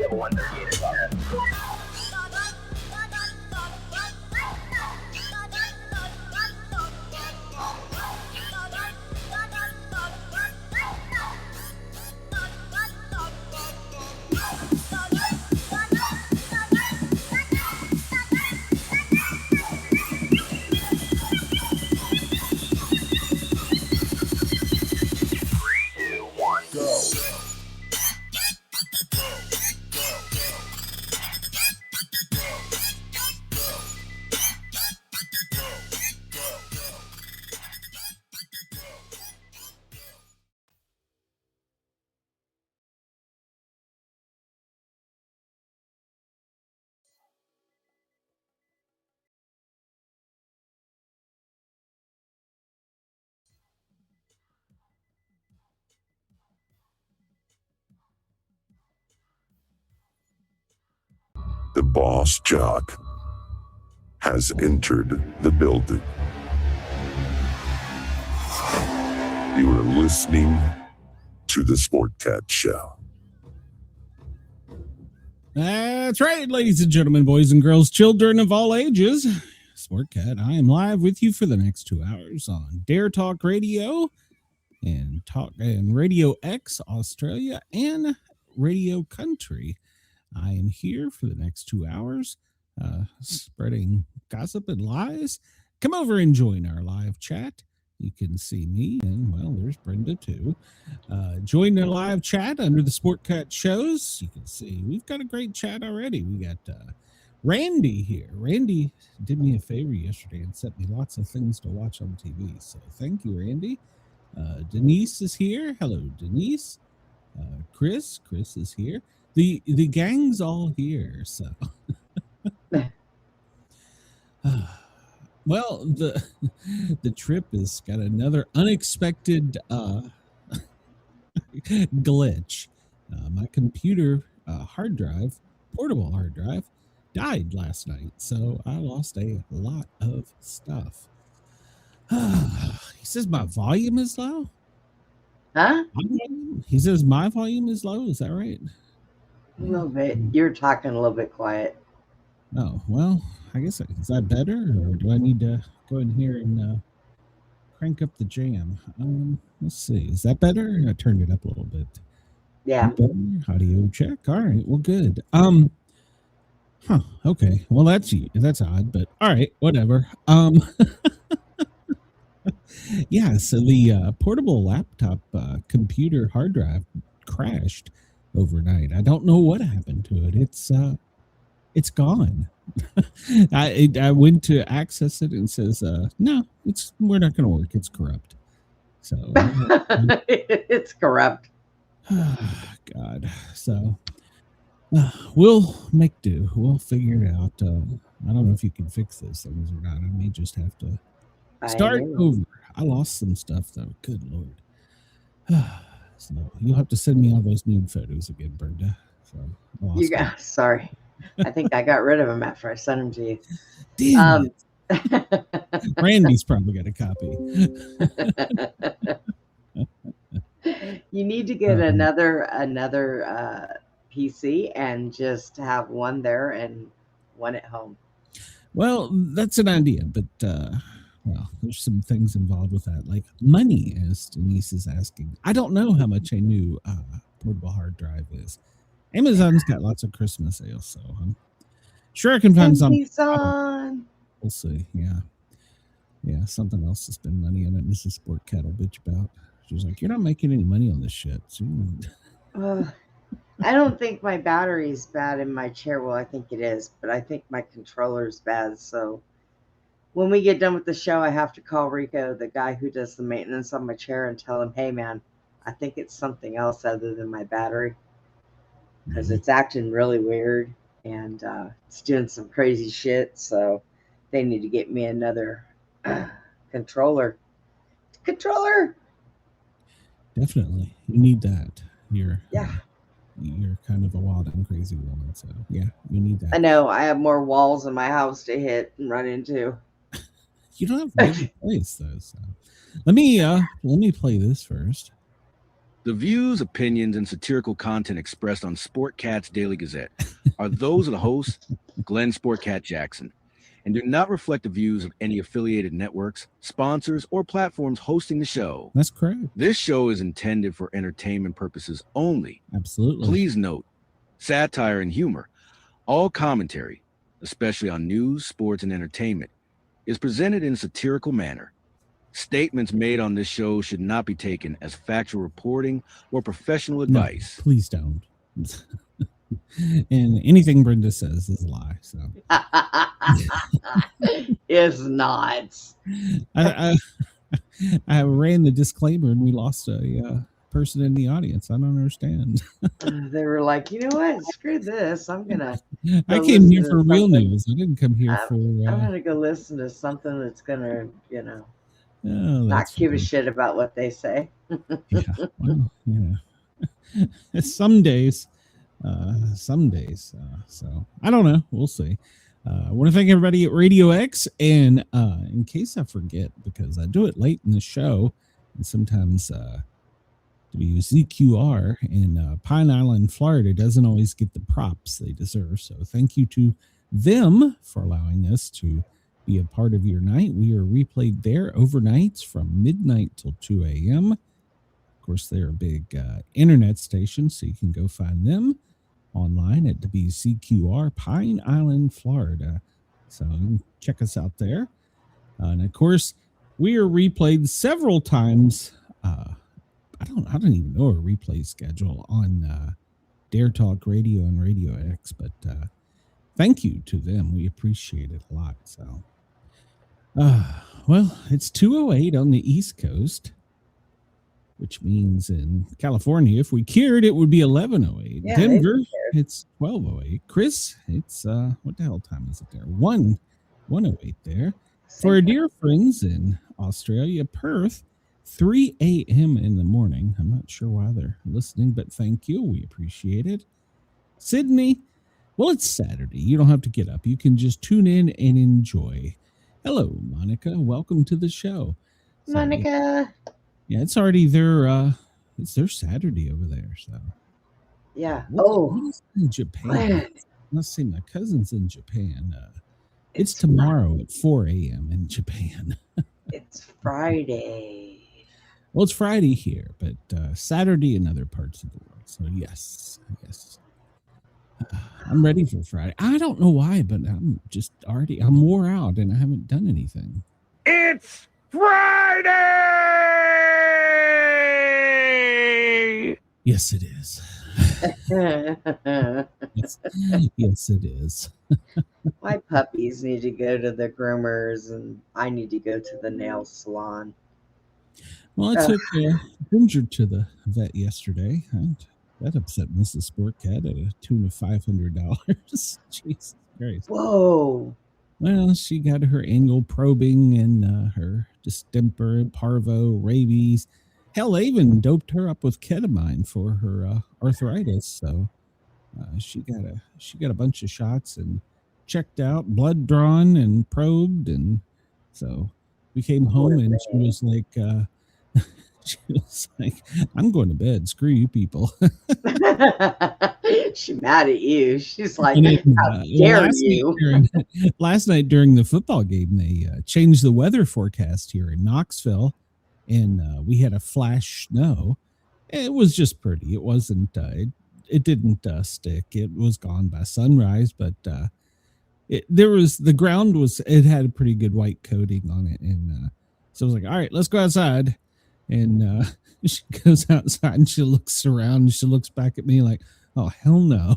have a 138 as well. The boss jock has entered the building. You are listening to the Sportcat Show. That's right, ladies and gentlemen, boys and girls, children of all ages. Sportcat, I am live with you for the next 2 hours on Dare Talk Radio and Radio X Australia and Radio Country. I am here for the next 2 hours, spreading gossip and lies. Come over and join our live chat. You can see me, and, well, there's Brenda, too. Join the live chat under the Sportcat shows. You can see we've got a great chat already. We got Randy here. Randy did me a favor yesterday and sent me lots of things to watch on TV, so thank you, Randy. Denise is here. Hello, Denise. Chris is here. The gang's all here, so. Well, the trip has got another unexpected glitch. My computer hard drive, portable hard drive, died last night, so I lost a lot of stuff. He says my volume is low. Huh? He says my volume is low. Is that right? A little bit. You're talking a little bit quiet. Oh, well, I guess, is that better? Or do I need to go in here and crank up the jam? Let's see. Is that better? I turned it up a little bit. Yeah. Better? Audio check. All right. Well, good. Okay. Well, that's odd, but all right. Whatever. Yeah. So the portable laptop computer hard drive crashed overnight. I don't know what happened to it. It's gone. I went to access it and it says, no, we're not going to work. It's corrupt. So it's corrupt. God. So we'll make do. We'll figure it out. I don't know if you can fix those things or not. I may just have to start over. I lost some stuff though. Good Lord. So you'll have to send me all those nude photos again, Brenda. So sorry. I think I got rid of them after I sent them to you. Damn it. Randy's probably got a copy. You need to get another PC and just have one there and one at home. Well, that's an idea, but well, there's some things involved with that, like money, as Denise is asking. I don't know how much a new portable hard drive is. Amazon's got lots of Christmas sales, so I'm sure I can find something. We'll see. Yeah, something else to spend money on it. Mrs. Sportcat will bitch about. She's like, "You're not making any money on this shit." So I don't think my battery's bad in my chair. Well, I think it is, but I think my controller's bad. So when we get done with the show, I have to call Rico, the guy who does the maintenance on my chair, and tell him, "Hey, man, I think it's something else other than my battery, because it's acting really weird and it's doing some crazy shit. So they need to get me another controller. Definitely, you need that. You're kind of a wild and crazy woman, so yeah, you need that. I know. I have more walls in my house to hit and run into. You don't have a big place though. So let me play this first. The views, opinions, and satirical content expressed on Sportcat's Daily Gazette are those of the host, Glenn Sportcat Jackson, and do not reflect the views of any affiliated networks, sponsors, or platforms hosting the show. That's correct. This show is intended for entertainment purposes only. Absolutely. Please note, satire and humor, all commentary, especially on news, sports, and entertainment, is presented in a satirical manner. Statements made on this show should not be taken as factual reporting or professional advice. No, please don't. And anything Brenda says is a lie. So It's not. I ran the disclaimer and we lost a person in the audience. I don't understand. They were like, you know what? Screw this. I'm gonna. I go came here listen for to real something. news. I didn't come here I'm for. gonna go listen to something that's gonna, Oh, not that's give a fine. shit about what they say. Yeah, well, some days. So I don't know. We'll see. I want to thank everybody at Radio X, and in case I forget, because I do it late in the show, and sometimes WZQR in Pine Island, Florida, doesn't always get the props they deserve. So thank you to them for allowing us to be a part of your night. We are replayed there overnights from midnight till 2 a.m. Of course, they're a big internet station, so you can go find them online at WCQR, Pine Island, Florida. So you can check us out there. And of course, we are replayed several times. I don't even know a replay schedule on Dare Talk Radio and Radio X, but thank you to them. We appreciate it a lot. So, well, it's 2:08 on the East Coast, which means in California, if we cured, it would be 11:08. Yeah, Denver, it's 12:08. Chris, it's what the hell time is it there? 1:08 there. For our dear friends in Australia, Perth, 3 a.m. in the morning. I'm not sure why they're listening, but thank you. We appreciate it. Sydney, well, it's Saturday. You don't have to get up. You can just tune in and enjoy. Hello, Monica. Welcome to the show. So, Monica. yeah, it's already their Saturday over there. So Yeah. what is in Japan? Let's see, my cousin's in Japan. It's tomorrow at 4 a.m. in Japan. It's Friday. Well, it's Friday here, but Saturday in other parts of the world. So yes. I'm ready for Friday. I don't know why, but I'm wore out and I haven't done anything. It's Friday! Yes, it is. Yes, it is. My puppies need to go to the groomers, and I need to go to the nail salon. Well, I took Ginger to the vet yesterday. And that upset Mrs. Sportcat at a tune of $500. Jesus Christ. Whoa. Well, she got her annual probing and her distemper, parvo, rabies. Hell, they even doped her up with ketamine for her arthritis. So she got a bunch of shots and checked out, blood drawn and probed, and so we came home and she was like, "I'm going to bed. Screw you people." She's mad at you. She's like, Then, how dare you? Last night during the football game, they changed the weather forecast here in Knoxville, and we had a flash snow. It was just pretty. It wasn't. It didn't stick. It was gone by sunrise, but the ground it had a pretty good white coating on it, and so I was like, all right, let's go outside. And she goes outside and she looks around and she looks back at me like, oh, hell no.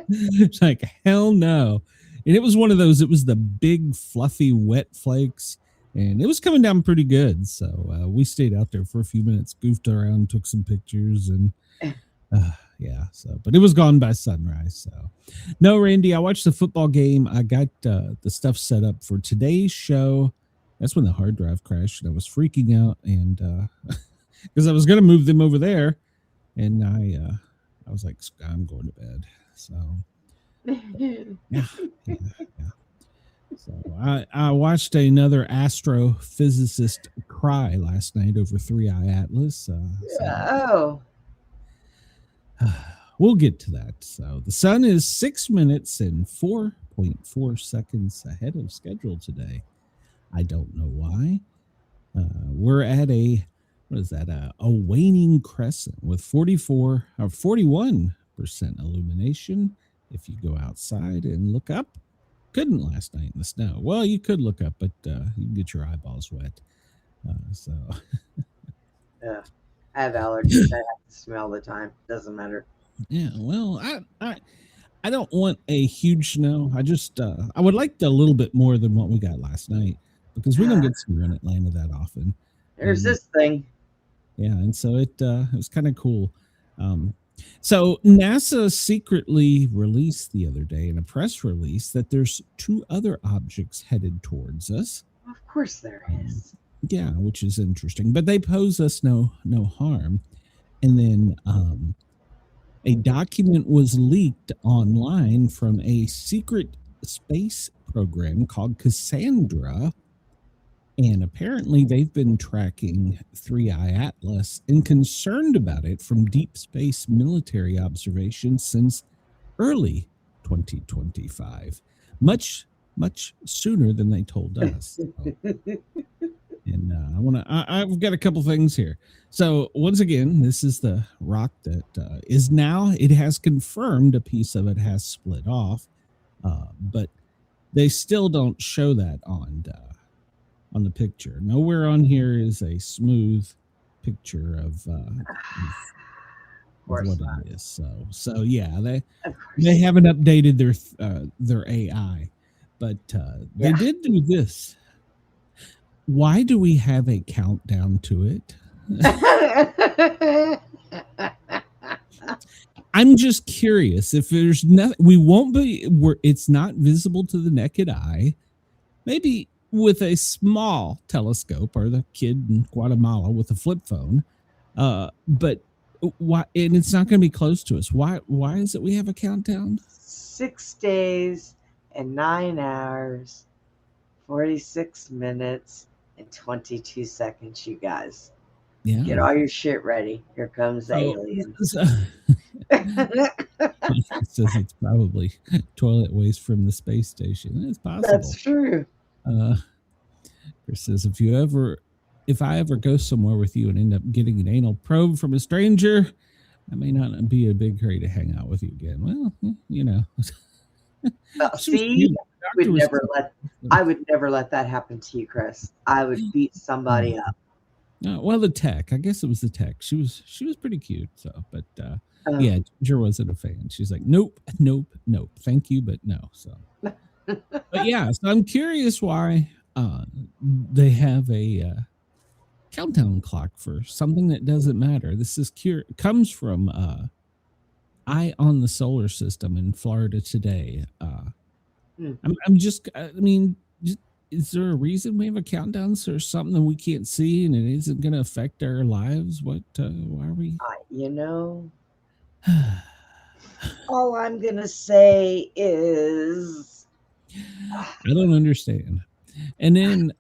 It's like, hell no. And it was one of those, it was the big fluffy wet flakes, and it was coming down pretty good. So we stayed out there for a few minutes, goofed around, took some pictures, and yeah, so, but it was gone by sunrise. So no, Randy, I watched the football game. I got the stuff set up for today's show. That's when the hard drive crashed, and I was freaking out, and because I was going to move them over there, and I was like, I'm going to bed. So yeah. So I watched another astrophysicist cry last night over 3i Atlas. Oh, We'll get to that. So the sun is 6 minutes and 4.4 seconds ahead of schedule today. I don't know why. We're at a waning crescent with 44 or 41% illumination. If you go outside and look up, couldn't last night in the snow. Well, you could look up, but you can get your eyeballs wet. yeah. I have allergies. I have to smell the time. Doesn't matter. Yeah, well, I don't want a huge snow. I just I would like a little bit more than what we got last night because we don't get snow in Atlanta that often. There's this thing. Yeah, and so it was kind of cool. So NASA secretly released the other day in a press release that there's 2 other objects headed towards us. Of course there is. Yeah, which is interesting, but they pose us no harm. And then a document was leaked online from a secret space program called Cassandra. And apparently they've been tracking 3i Atlas and concerned about it from deep space military observations since early 2025. Much sooner than they told us. And I've got a couple things here. So once again, this is the rock that is now, it has confirmed a piece of it has split off, but they still don't show that on the picture. Nowhere on here is a smooth picture of what it is. So yeah, they haven't updated their AI, but they did do this. Why do we have a countdown to it? I'm just curious if there's nothing, we won't be where it's not visible to the naked eye. Maybe with a small telescope or the kid in Guatemala with a flip phone. But why? And it's not going to be close to us. Why is it we have a countdown? 6 days and 9 hours, 46 minutes and 22 seconds, you guys. Yeah. Get all your shit ready. Here comes the aliens. It says it's probably toilet waste from the space station. It's possible. That's true. Chris says, if I ever go somewhere with you and end up getting an anal probe from a stranger, I may not be a big hurry to hang out with you again. Well, you know. See, I would never let that happen to you, Chris. I would beat somebody up. Well, the tech. I guess it was the tech. She was pretty cute. So, but yeah, Ginger wasn't a fan. She's like, nope. Thank you, but no. So, but yeah. So I'm curious why they have a countdown clock for something that doesn't matter. This is comes from Eye on the Solar System in Florida today. Is there a reason we have a countdown? Is there something that we can't see and it isn't going to affect our lives? Why are we? All I'm going to say is I don't understand. And then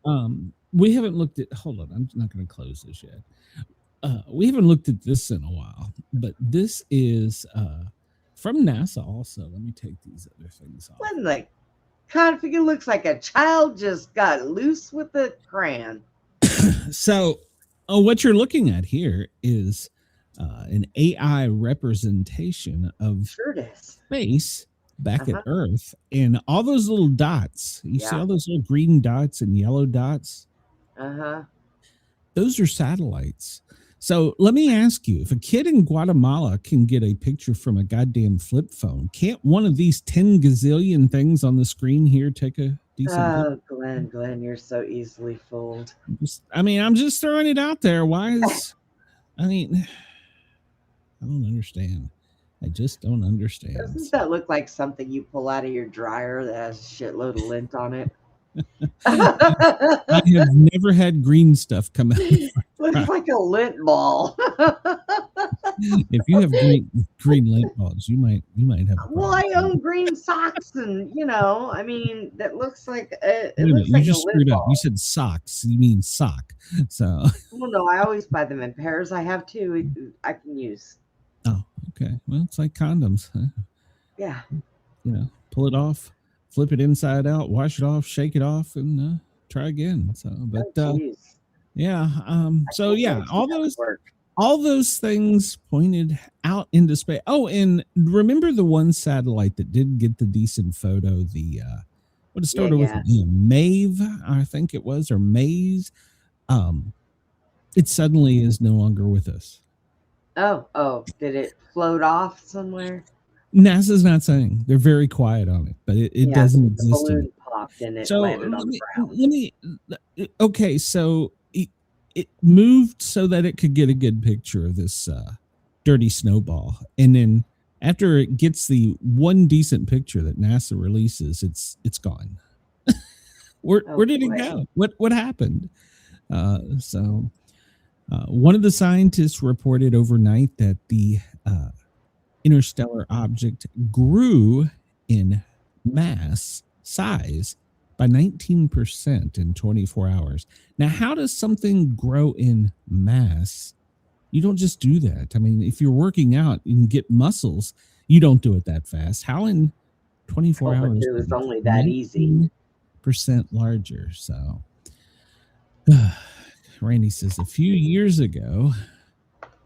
we haven't looked at, hold on, I'm not going to close this yet. We haven't looked at this in a while, but this is from NASA also. Let me take these other things off. What the config? It looks like a child just got loose with a crayon. So what you're looking at here is an AI representation of space back at Earth, and all those little dots. You see all those little green dots and yellow dots? Those are satellites. So let me ask you, if a kid in Guatemala can get a picture from a goddamn flip phone, can't one of these 10 gazillion things on the screen here take a decent picture? Glenn, you're so easily fooled. I'm just throwing it out there. Why is, I don't understand. I just don't understand. Doesn't that look like something you pull out of your dryer that has a shitload of lint on it? I have never had green stuff come out. Looks like a lint ball. If you have green light bulbs, you might have a Well, I problem. own green socks, and I mean, that looks like Wait a it minute, looks you like a just lid screwed up. You bulb. said socks. You mean sock. So, Well, no, I always buy them in pairs. I have two I can use. oh, okay. Well, it's like condoms. Huh? Yeah. Pull it off, flip it inside out, wash it off, shake it off, and try again. So, but Oh, jeez. yeah. I So can't yeah, wait to see how it works. all those things pointed out into space. Oh, and remember the one satellite that did get the decent photo? The what it started with, Mave, I think it was, or Maze. It suddenly is no longer with us. Oh, did it float off somewhere? NASA's not saying. They're very quiet on it, but it doesn't The exist anymore. balloon popped and it So landed on the ground. let me okay, so it moved so that it could get a good picture of this dirty snowball, and then after it gets the one decent picture that NASA releases, it's gone. Where did it go? What happened? One of the scientists reported overnight that the interstellar object grew in mass size by 19% in 24 hours. Now, how does something grow in mass? You don't just do that. I mean, if you're working out and get muscles, you don't do it that fast. How in 24 hours? It was only that easy. Percent larger. So, Randy says a few years ago,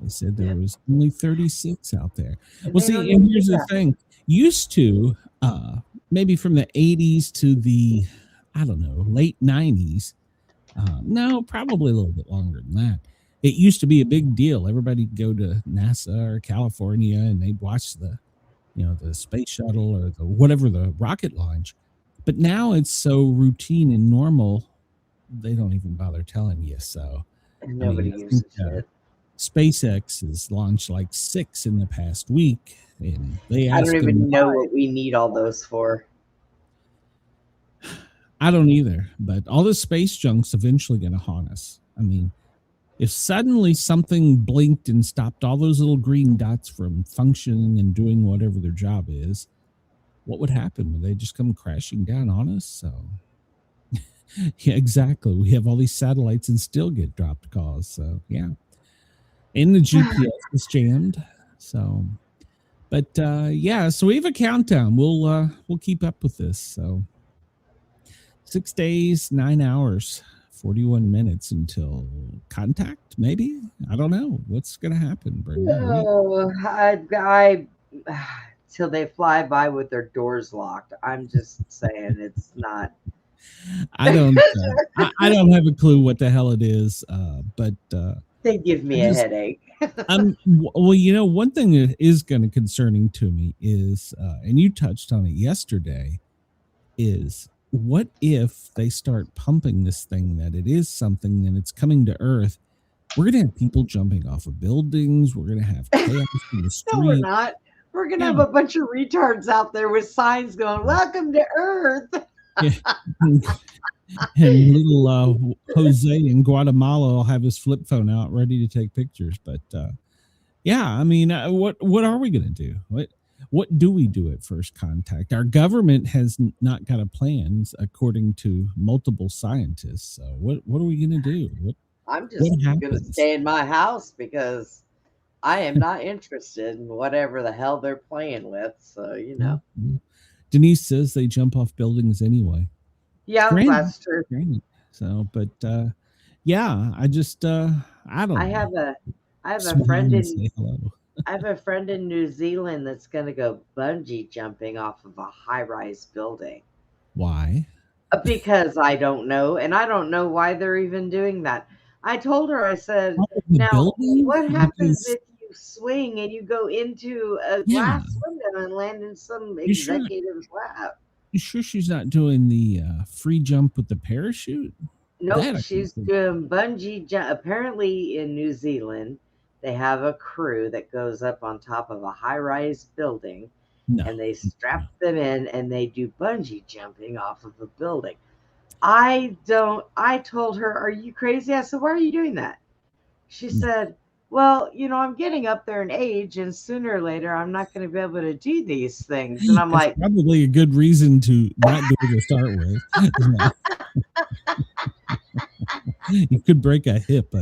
they said there was only 36 out there. Well, see, and here's the thing. Used to, maybe from the 80s to the, I don't know, late 90s. No, probably a little bit longer than that. It used to be a big deal. Everybody'd go to NASA or California and they'd watch the space shuttle or the rocket launch. But now it's so routine and normal, they don't even bother telling you. So nobody uses it. SpaceX has launched like 6 in the past week, and I don't even know what we need all those for. I don't either, but all this space junk's eventually going to haunt us. I mean, if suddenly something blinked and stopped all those little green dots from functioning and doing whatever their job is, what would happen? Would they just come crashing down on us? So, yeah, exactly. We have all these satellites and still get dropped calls. So, yeah. And the GPS is jammed. So, but so we have a countdown. We'll keep up with this. So 6 days, 9 hours, 41 minutes until contact. Maybe, I don't know what's going to happen. Brenda. No, I till they fly by with their doors locked. I'm just saying it's not. I don't have a clue what the hell it is. But they give me a headache. Well, one thing that is kind of concerning to me is, and you touched on it yesterday, is what if they start pumping this thing that it is something and it's coming to Earth? We're going to have people jumping off of buildings. We're going to have chaos in the street. No, we're not. We're going to have a bunch of retards out there with signs going, "Welcome to Earth." Yeah. And little Jose in Guatemala will have his flip phone out ready to take pictures. But I mean, what are we going to do? What do we do at first contact? Our government has not got a plan, according to multiple scientists. So what are we going to do? I'm just going to stay in my house because I am not interested in whatever the hell they're playing with. So, Denise says they jump off buildings anyway. Yeah, that's true. So, but I just I don't. I have a friend in. I have a friend in New Zealand that's going to go bungee jumping off of a high-rise building. Why? Because I don't know, and I don't know why they're even doing that. I told her, I said, now, what happens if you swing and you go into a glass window and land in some executive's lap? You sure she's not doing the free jump with the parachute? Nope, she's doing bungee jump. Apparently in New Zealand, they have a crew that goes up on top of a high-rise building, and they strap them in, and they do bungee jumping off of a building. I told her, "Are you crazy?" I said, "Why are you doing that?" She said, well, I'm getting up there in age, and sooner or later, I'm not going to be able to do these things. And I'm That's like, probably a good reason to not do it to start with. You could break a hip,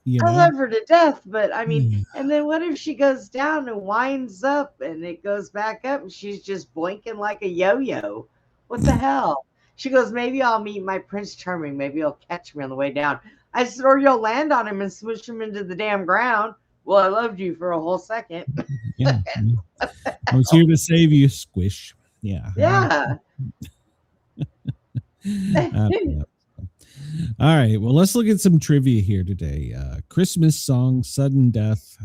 you I know. love her to death, but I mean, and then what if she goes down and winds up and it goes back up and she's just blinking like a yo-yo? What the hell? She goes, maybe I'll meet my Prince Charming. Maybe he'll catch me on the way down. I said, or you'll land on him and swoosh him into the damn ground. Well, I loved you for a whole second. Yeah, I was here to save you, squish. Yeah. Yeah. All right. Well, let's look at some trivia here today. Christmas song, sudden death.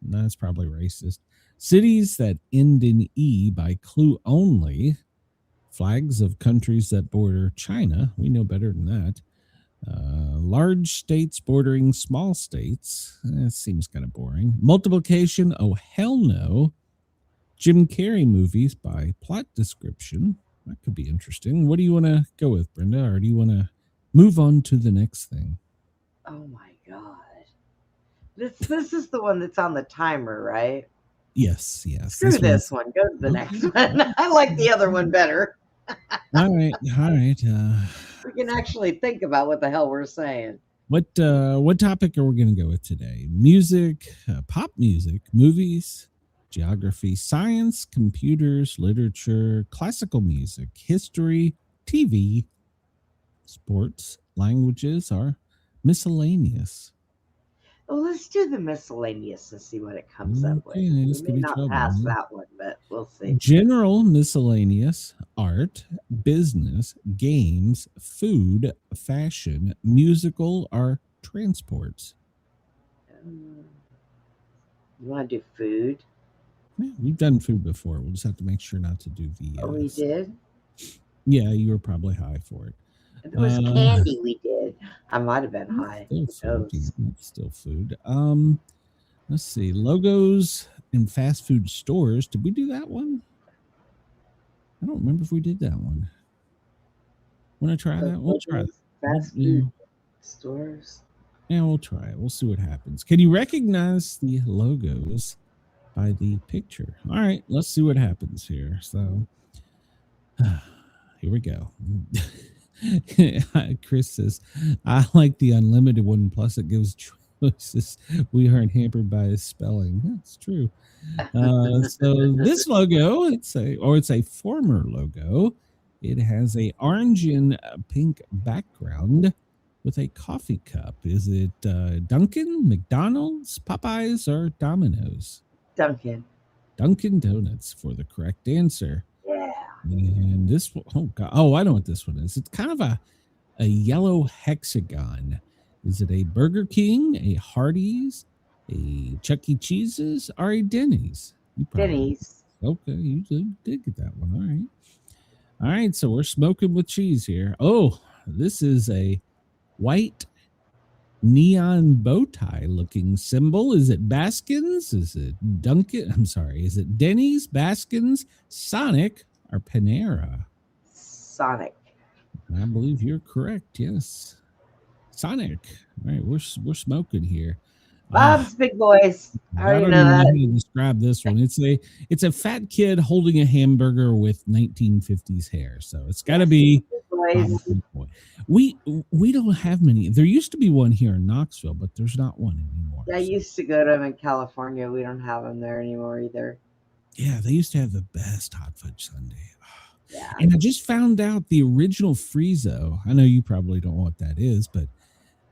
That's probably racist. Cities that end in E by clue only. Flags of countries that border China. We know better than that. Large states bordering small states. That seems kind of boring. Multiplication. Oh, hell no. Jim Carrey movies by plot description. That could be interesting. What do you want to go with, Brenda? Or do you want to move on to the next thing? Oh my God. This is the one that's on the timer, right? Yes. Screw this one. Go to the next one. I like the other one better. All right. We can actually think about what the hell we're saying. What topic are we going to go with today? Music, pop music, movies, geography, science, computers, literature, classical music, history, TV, sports, languages, or miscellaneous. Well, let's do the miscellaneous and see what it comes up with. Okay, We this could may be not trouble, pass huh? that one, but we'll see. General miscellaneous, art, business, games, food, fashion, musical, or transports. You want to do food? Yeah, we've done food before. We'll just have to make sure not to do the. Oh, we did? Yeah, you were probably high for it. It was candy we did. I might have been high. Still food. Still food. Let's see. Logos in fast food stores. Did we do that one? I don't remember if we did that one. Want to try that? We'll try it. Fast food stores. Yeah, we'll try it. We'll see what happens. Can you recognize the logos by the picture? All right, let's see what happens here. So here we go. Chris says, I like the unlimited one. Plus, it gives choices. We aren't hampered by his spelling. That's true. So this logo, it's a former logo. It has a orange and pink background with a coffee cup. Is it Dunkin', McDonald's, Popeyes, or Domino's? Dunkin'. Dunkin' Donuts for the correct answer. Yeah. And this one, oh God, I know what this one is. It's kind of a yellow hexagon. Is it a Burger King, a Hardee's, a Chuck E. Cheese's, or a Denny's? Denny's. Okay, you did get that one. All right, so we're smoking with cheese here. Oh, this is a white neon bow tie looking symbol. Is it Baskins? Is it Dunkin'? I'm sorry. Is it Denny's, Baskins, Sonic, or Panera? Sonic. I believe you're correct. Yes, Sonic. All right, we're smoking here. Bob's Big Boys. I already know don't that. know how to describe this one. It's a fat kid holding a hamburger with 1950s hair. So it's got to be Big Boy. We don't have many. There used to be one here in Knoxville, but there's not one anymore. I used to go to them in California. We don't have them there anymore either. Yeah, they used to have the best hot fudge sundae. Yeah. And I just found out the original Friezo. I know you probably don't know what that is, but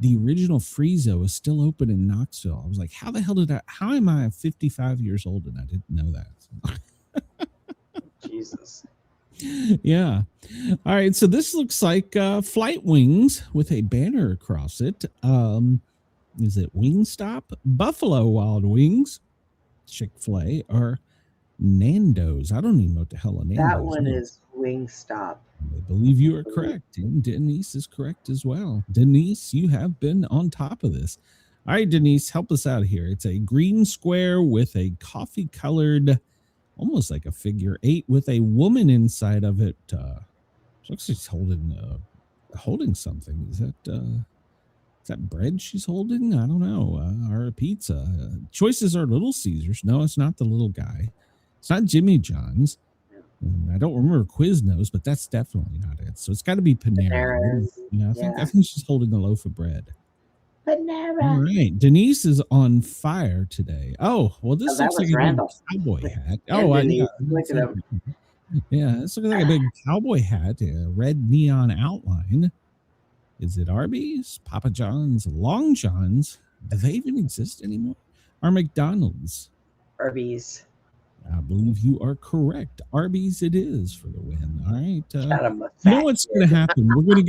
the original Friezo is still open in Knoxville. I was like, how the hell how am I 55 years old and I didn't know that? Jesus. Yeah. All right. So this looks like flight wings with a banner across it. Is it Wingstop, Buffalo Wild Wings, Chick-fil-A, or Nando's? I don't even know what the hell a Nando's That one is Wingstop. I believe you are correct. And Denise is correct as well. Denise, you have been on top of this. All right, Denise, help us out here. It's a green square with a coffee-colored, almost like a figure 8 with a woman inside of it. Looks like she's holding something. Is that Is that bread she's holding? I don't know. Or a pizza. Choices are Little Caesars. No, it's not the little guy. It's not Jimmy John's. I don't remember Quiznos, but that's definitely not it. So it's got to be Panera. Panera's. Yeah, I think she's holding a loaf of bread. Panera. All right. Denise is on fire today. Oh, well, this that looks like was a big Randall. cowboy hat. And Oh, Denise, yeah. look at him. Yeah, this looks like a big cowboy hat, a red neon outline. Is it Arby's, Papa John's, Long John's? Do they even exist anymore? Or McDonald's? Arby's. I believe you are correct. Arby's it is for the win. All right. Got him a You know what's going to happen? We're going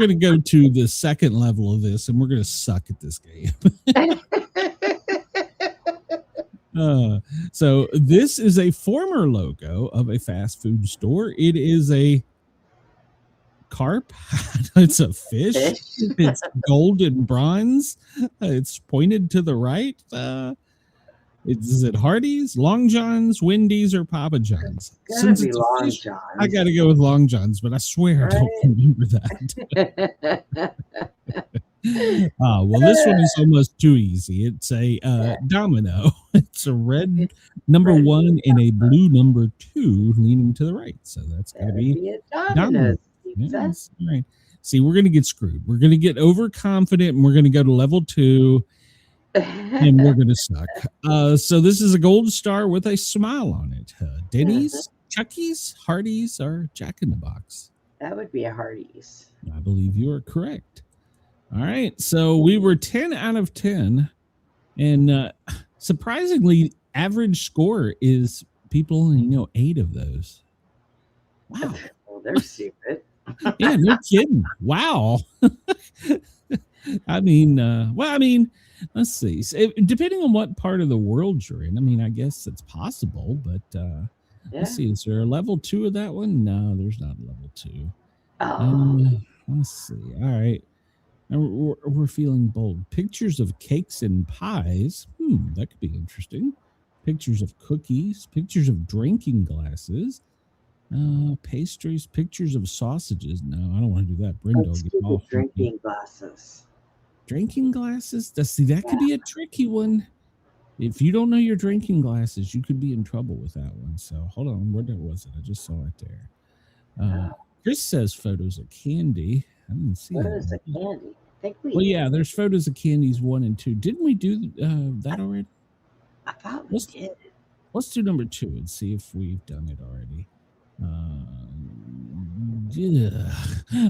to go to the second level of this, and we're going to suck at this game. So this is a former logo of a fast food store. It is a carp. It's a fish. It's gold and bronze. It's pointed to the right. Is it Hardee's, Long John's, Wendy's, or Papa John's? Since it's Long fish, John's. I got to go with Long John's, but I swear I don't remember that. Well, this one is almost too easy. It's a domino. It's a red number 1 and a blue number 2 leaning to the right. So that's got to be a domino. Yes, right. See, we're going to get screwed. We're going to get overconfident, and we're going to go to level 2. And we're going to suck. So this is a gold star with a smile on it. Denny's, Chucky's, Hardee's, or Jack in the Box? That would be a Hardee's. I believe you are correct. All right. So we were 10 out of 10. And surprisingly, average score is people, 8 of those. Wow. Well, they're stupid. Yeah, no kidding. Wow. I mean, let's see. So depending on what part of the world you're in, I guess it's possible, but let's see. Is there a level 2 of that one? No, there's not a level 2. Let's see. All right. We're feeling bold. Pictures of cakes and pies. That could be interesting. Pictures of cookies. Pictures of drinking glasses. Pastries. Pictures of sausages. No, I don't want to do that. Brenda will get off. Drinking glasses. Drinking glasses? That could be a tricky one. If you don't know your drinking glasses, you could be in trouble with that one. So hold on, where was it? I just saw it there. Chris says photos of candy. I didn't see photos of candy. I think we. Well, yeah, there's photos of candies 1 and 2. Didn't we do that already? I thought we did. Let's do number 2 and see if we've done it already. Yeah.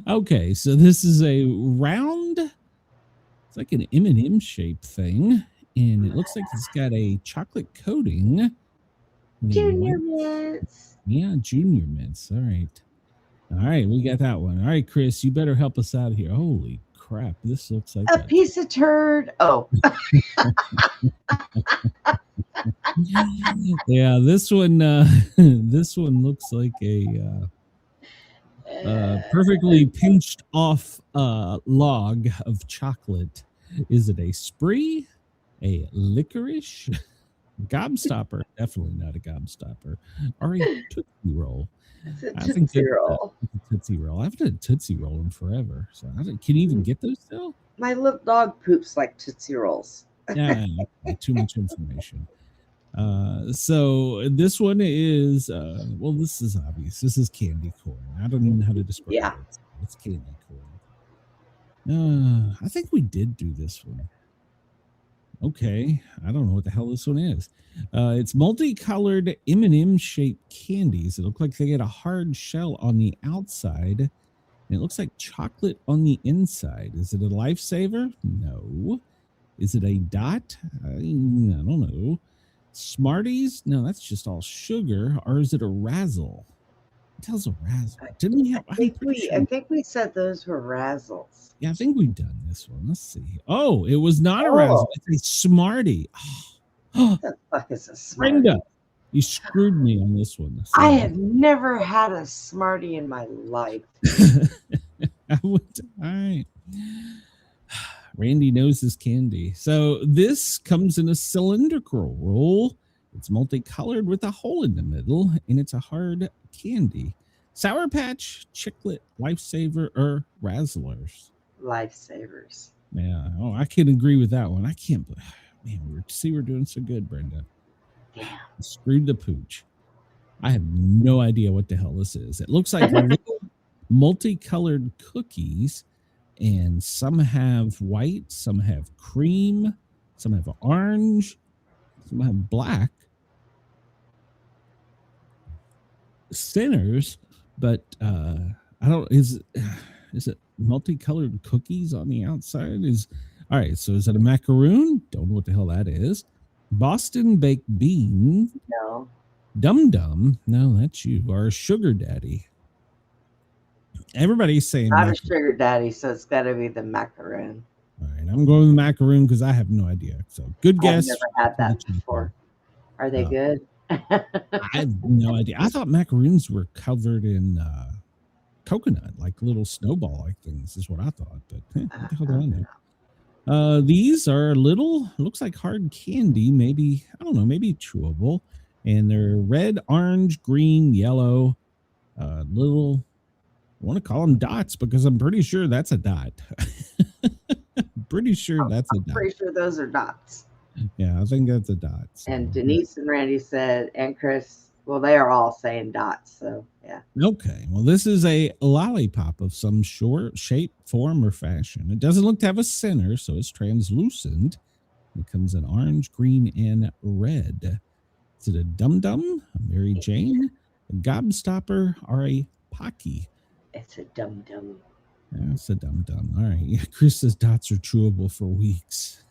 Okay, so this is a round. It's like an M&M shaped thing, and it looks like it's got a chocolate coating. Junior mints. Yeah, junior mints. All right, we got that one. All right, Chris, you better help us out here. Holy crap, this looks like a piece of turd. Oh. Yeah, this one looks like a perfectly pinched off log of chocolate. Is it a spree, a licorice, gobstopper? Definitely not a gobstopper. Or a Tootsie Roll. It's a Tootsie Roll. Tootsie Roll. I haven't had a Tootsie Roll in forever. So can you even get those still? My little dog poops like Tootsie Rolls. Yeah, too much information. So this one is this is obvious. This is candy corn. I don't even know how to describe it. It's candy corn. I think we did do this one. Okay, I don't know what the hell this one is. It's multicolored M&M shaped candies. It look like they get a hard shell on the outside, and it looks like chocolate on the inside. Is it a Lifesaver? No. Is it a Dot? I don't know. Smarties? No, that's just all sugar. Or is it a Razzle? It tells a Razzle. Didn't we have? I think we said those were Razzles. Yeah, I think we've done this one. Let's see. Oh, it was not a Razzle. It's a Smartie. What the fuck is a Smartie? Brenda, you screwed me on this one. So, I have never had a Smartie in my life. All right. Randy knows his candy. So this comes in a cylindrical roll. It's multicolored with a hole in the middle, and it's a hard candy. Sour Patch, Chiclet, Lifesaver, or Razzlers? Lifesavers. Yeah. Oh, I can agree with that one. I can't. Man, we're doing so good, Brenda. Damn. Screwed the pooch. I have no idea what the hell this is. It looks like little multicolored cookies, and some have white, some have cream, some have orange, some have black. Sinners, but I don't. Is it multicolored cookies on the outside? All right. So is it a macaroon? Don't know what the hell that is. Boston baked bean. No. Dum Dum. No, that's you. Or Sugar Daddy. Everybody's saying Not a sugar daddy, so it's got to be the macaroon. All right, I'm going with macaroon because I have no idea. So good guess. I've never had that before. Are they good? I have no idea. I thought macaroons were covered in coconut, like little snowball-like things, is what I thought. But what the hell do I know? These are little, looks like hard candy. Maybe, I don't know, maybe chewable. And they're red, orange, green, yellow. Little, I want to call them dots because I'm pretty sure that's a dot. Pretty sure that's a dot. Pretty sure those are dots. Yeah, I think that's a dot. So. And Denise and Randy said, and Chris, well, they are all saying dots. So, yeah. Okay. Well, this is a lollipop of some shape, form, or fashion. It doesn't look to have a center, so it's translucent. It comes in orange, green, and red. Is it a Dum Dum, a Mary Jane, a Gobstopper, or a Pocky? It's a Dum Dum. Yeah, it's a Dum Dum. All right. Chris says dots are chewable for weeks.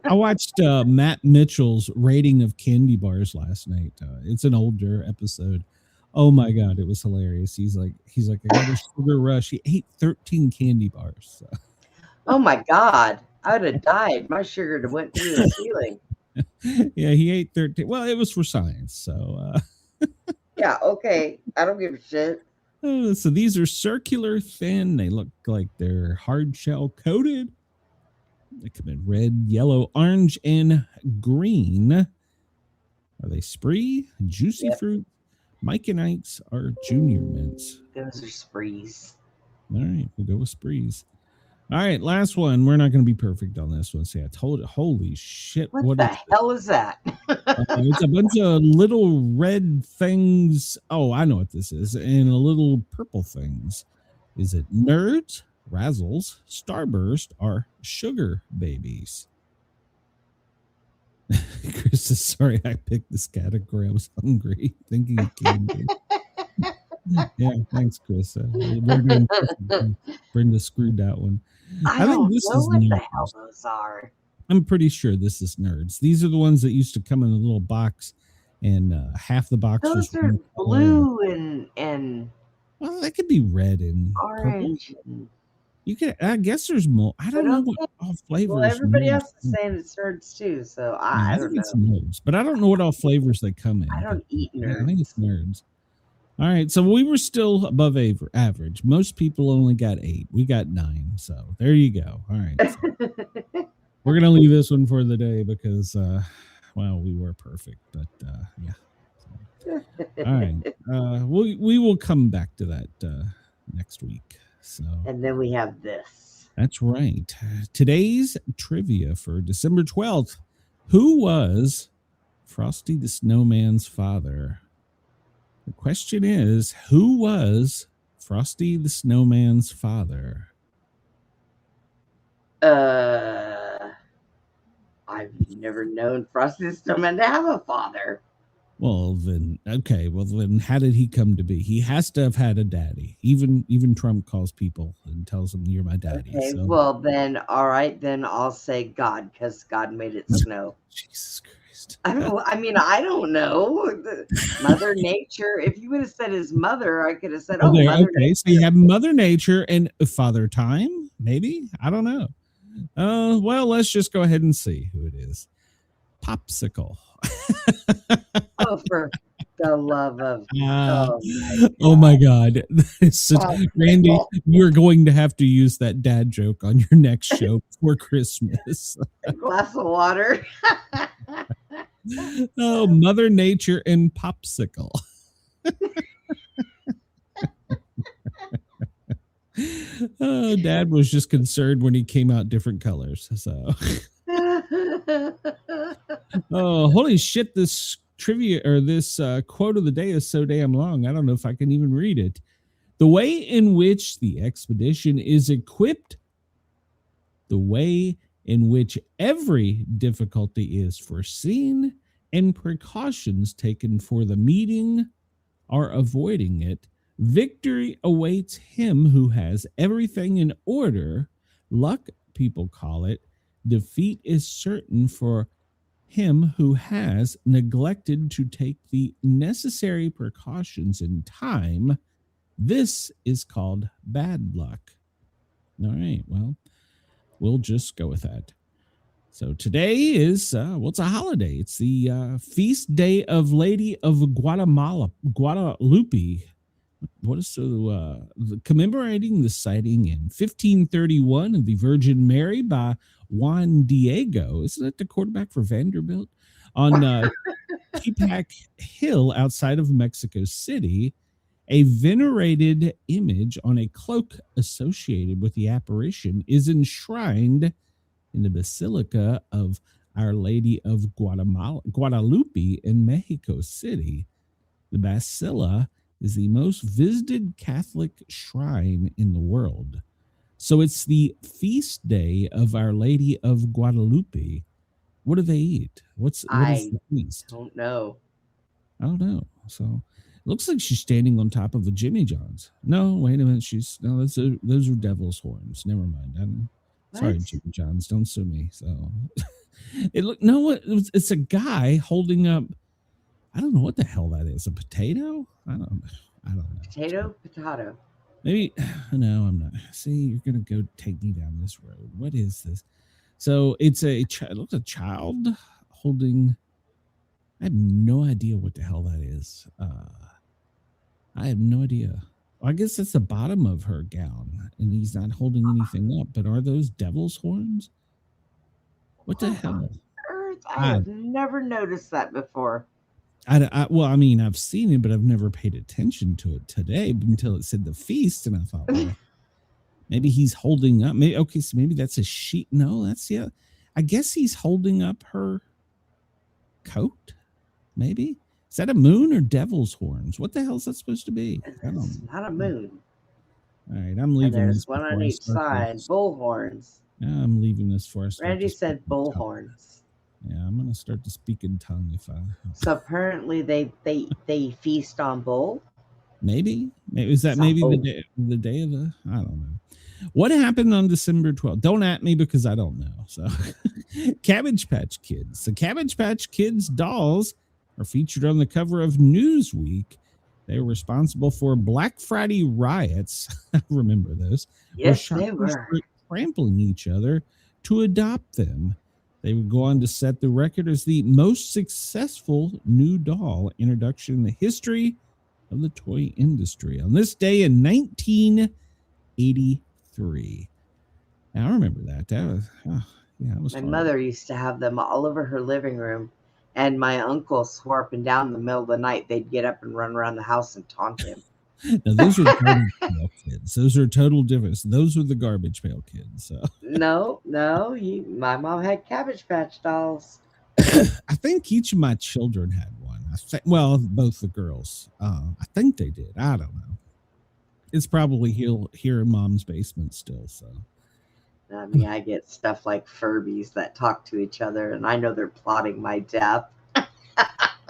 I watched Matt Mitchell's rating of candy bars last night. It's an older episode. Oh my God, it was hilarious. He's like, I got a sugar rush. He ate 13 candy bars. So. Oh my God, I would have died. My sugar went through the ceiling. Yeah, he ate 13. Well, it was for science. So yeah, okay. I don't give a shit. So these are circular, thin. They look like they're hard shell coated. They come in red, yellow, orange, and green. Are they spree, juicy fruit, Mike and Ike's, or junior mints? Those are sprees. All right, we'll go with sprees. All right, last one. We're not going to be perfect on this one. See, I told it. Holy shit. What the hell is that? It's a bunch of little red things. Oh, I know what this is. And a little purple things. Is it Nerds, Razzles, Starburst, or Sugar Babies? Chris is sorry I picked this category. I was hungry, thinking of candy. Yeah, thanks, Chris. Brenda screwed that one. I don't know what the hell those are. I'm pretty sure this is Nerds. These are the ones that used to come in a little box, and half the box those are blue and well, that could be red and orange. You could, I guess there's more. I don't know what all flavors. Well, everybody else is saying it's Nerds too, so I don't know. It's Nerds, but I don't know what all flavors they come in. I don't eat Nerds. Yeah, I think it's Nerds. All right, so we were still above average. Most people only got 8. We got 9. So there you go. All right. So we're going to leave this one for the day because, well, we were perfect. But, yeah. So, all right. We will come back to that next week. So and then we have this. That's right. Today's trivia for December 12th. Who was Frosty the Snowman's father? The question is, who was Frosty the Snowman's father? I've never known Frosty the Snowman to have a father. Well, then, okay. Well, then, how did he come to be? He has to have had a daddy. Even Trump calls people and tells them, "You're my daddy." Okay, so. Well, then, all right. Then I'll say God, because God made it snow. Jesus Christ. I don't know. Mother Nature. If you would have said his mother, I could have said, Mother Nature. So you have Mother Nature and Father Time, maybe? I don't know. Well, let's just go ahead and see who it is. Popsicle. Oh, for the love of oh my God. Randy, you're going to have to use that dad joke on your next show for Christmas. A glass of water. Oh, Mother Nature and Popsicle. Oh, Dad was just concerned when he came out different colors. So, oh, holy shit! This trivia or this quote of the day is so damn long. I don't know if I can even read it. The way in which the expedition is equipped, the way in which every difficulty is foreseen, and precautions taken for the meeting or avoiding it, victory awaits him who has everything in order. Luck, people call it. Defeat is certain for him who has neglected to take the necessary precautions in time. This is called bad luck. All right, well, we'll just go with that. So today is, it's a holiday. It's the feast day of Lady of Guadalupe. What is commemorating the sighting in 1531 of the Virgin Mary by Juan Diego. Isn't that the quarterback for Vanderbilt? On Tepeyac Hill outside of Mexico City. A venerated image on a cloak associated with the apparition is enshrined in the Basilica of Our Lady of Guadalupe in Mexico City. The Basilica is the most visited Catholic shrine in the world. So it's the feast day of Our Lady of Guadalupe. What do they eat? What is the feast? I don't know. I don't know. So it looks like she's standing on top of a Jimmy John's. No, wait a minute. Those are devil's horns. Never mind. Sorry, Jimmy John's. Don't sue me. So it's a guy holding up. I don't know what the hell that is. A potato? I don't know. Potato. Maybe. No, I'm not. See, you're gonna go take me down this road. What is this? So it's it looks a child holding. I have no idea what the hell that is. I have no idea. I guess that's the bottom of her gown, and he's not holding anything up. But are those devil's horns? What the hell? Earth, I have never noticed that before. I've seen it, but I've never paid attention to it today until it said the feast, and I thought, well, maybe he's holding up. So maybe that's a sheet. No, I guess he's holding up her coat. Maybe. Is that a moon or devil's horns? What the hell is that supposed to be? It's not a moon. All right, I'm leaving. And there's one on each side. Bull horns. Yeah, I'm leaving this for us. Randy said bull horns. Yeah, I'm gonna start to speak in tongue if I. So apparently they feast on bull. Maybe is that maybe the day of the? I don't know. What happened on December 12th? Don't at me because I don't know. So, Cabbage Patch Kids. The Cabbage Patch Kids dolls are featured on the cover of Newsweek. They were responsible for Black Friday riots. I remember those. Yes, they were. Trampling each other to adopt them. They would go on to set the record as the most successful new doll introduction in the history of the toy industry. On this day in 1983. Now, I remember that. That was my fun. mother used to have them all over her living room. And my uncle swore up and down in the middle of the night they'd get up and run around the house and taunt him. Now, those are garbage pail kids. Those are total different. Those are the garbage pail kids. So. No. My mom had Cabbage Patch dolls. I think each of my children had one. Both the girls. I think they did. I don't know. It's probably here in Mom's basement still. So. I mean, I get stuff like Furbies that talk to each other, and I know they're plotting my death.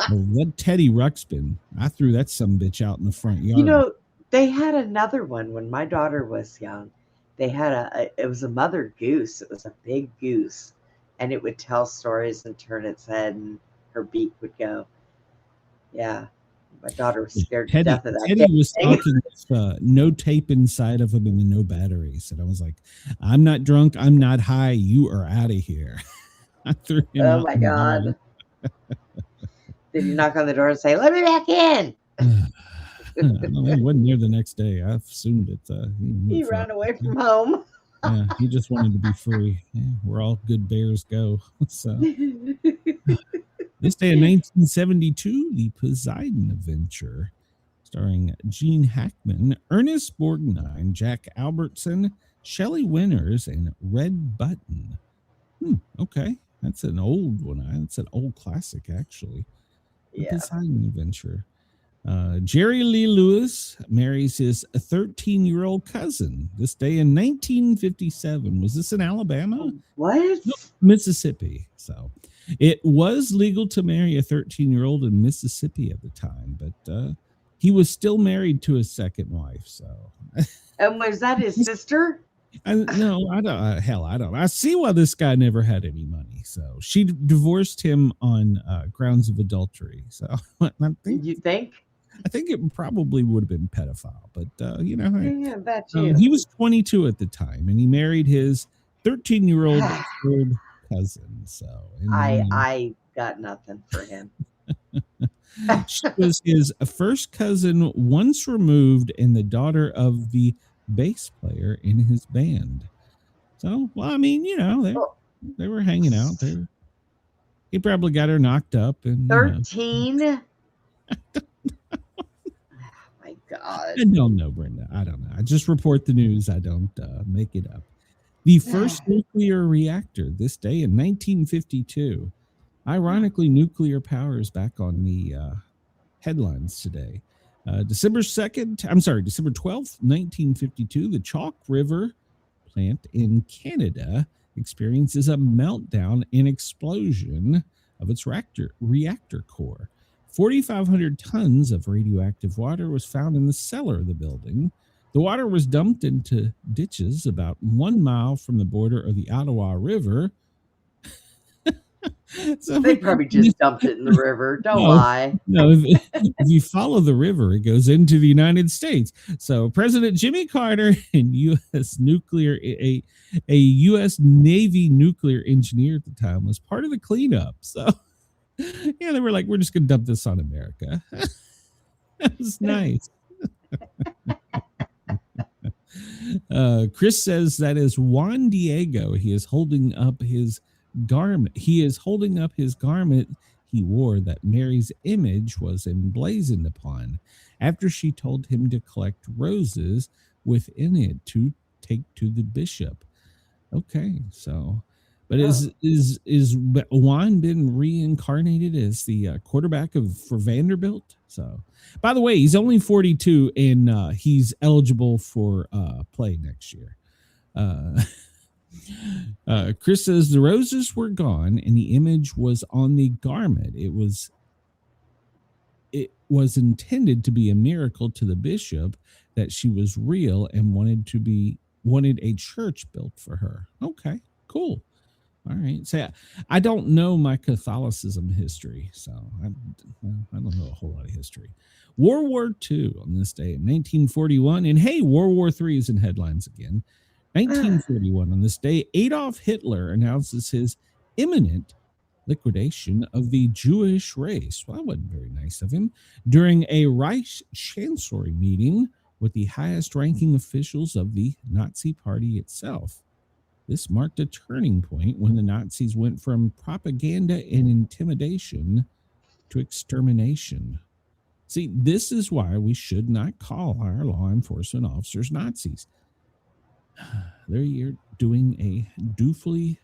What Teddy Ruxpin? I threw that sumbitch out in the front yard. You know, they had another one when my daughter was young. They had it was a mother goose. It was a big goose, and it would tell stories and turn its head, and her beak would go. Yeah. My daughter was scared to death of that. Teddy was talking with no tape inside of him and no batteries. And I was like, I'm not drunk. I'm not high. You are out of here. I threw him out. Oh, my God. Did you knock on the door and say, let me back in? He wasn't there the next day. I assumed it. He ran away from home. Yeah, he just wanted to be free. Yeah, where all good bears go. So. This day in 1972, the Poseidon Adventure starring Gene Hackman, Ernest Borgnine, Jack Albertson, Shelley Winters, and Red Button. Okay, that's an old one. That's an old classic, actually. The Yeah. Poseidon Adventure. Jerry Lee Lewis marries his 13-year-old cousin this day in 1957. Was this in Alabama? What? No, Mississippi. So it was legal to marry a 13-year-old in Mississippi at the time, but he was still married to his second wife. So, And was that his sister? no, I don't. Hell, I don't. I see why this guy never had any money. So she divorced him on grounds of adultery. So You think? I think it probably would have been pedophile, but Yeah, bet you. he was 22 at the time, and he married his 13-year-old third cousin. So I got nothing for him. she was his first cousin once removed, and the daughter of the bass player in his band. So, well, I mean, they were hanging out there. He probably got her knocked up. And 13? My God. I don't know, Brenda. I don't know. I just report the news. I don't make it up. The first nuclear reactor this day in 1952. Ironically, nuclear power is back on the headlines today. December 12th, 1952, the Chalk River plant in Canada experiences a meltdown and explosion of its reactor core. 4,500 tons of radioactive water was found in the cellar of the building. The water was dumped into ditches about 1 mile from the border of the Ottawa River. So They probably just dumped it in the river. Don't lie. No, if you follow the river, it goes into the United States. So President Jimmy Carter and U.S. U.S. Navy nuclear engineer at the time was part of the cleanup. So yeah, they were like, we're just going to dump this on America. That was nice. Chris says that is Juan Diego. He is holding up his garment. He wore that Mary's image was emblazoned upon after she told him to collect roses within it to take to the bishop. Okay, so but is Juan been reincarnated as the quarterback for Vanderbilt? So, by the way, he's only 42 and he's eligible for play next year. Chris says the roses were gone and the image was on the garment. It was intended to be a miracle to the bishop that she was real and wanted a church built for her. Okay, cool. All right. So I don't know my Catholicism history, so I don't know a whole lot of history. World War II on this day in 1941, and hey, World War III is in headlines again. 1941 on this day, Adolf Hitler announces his imminent liquidation of the Jewish race. Well, that wasn't very nice of him. During a Reich Chancellery meeting with the highest ranking officials of the Nazi Party itself. This marked a turning point when the Nazis went from propaganda and intimidation to extermination. See, this is why we should not call our law enforcement officers Nazis. They're doing a dutifully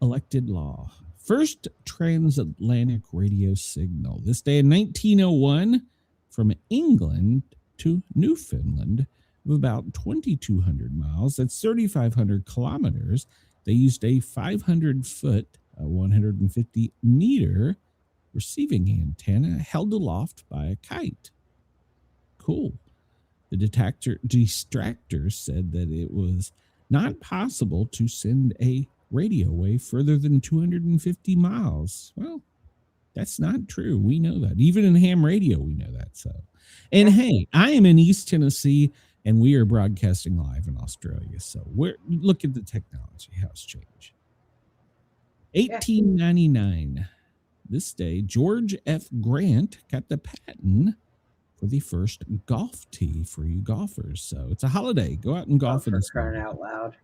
elected law. First transatlantic radio signal. This day in 1901 from England to Newfoundland of about 2,200 miles. That's 3,500 kilometers. They used a 500-foot, 150-meter receiving antenna held aloft by a kite. Cool. The distractors said that it was not possible to send a radio wave further than 250 miles. Well, that's not true. We know that. Even in ham radio, we know that. So, and hey, I am in East Tennessee, and we are broadcasting live in Australia. So look at the technology, how it's changed. 1899. This day, George F. Grant got the patent for the first golf tee for you golfers. So it's a holiday. Go out and golf. For crying out loud.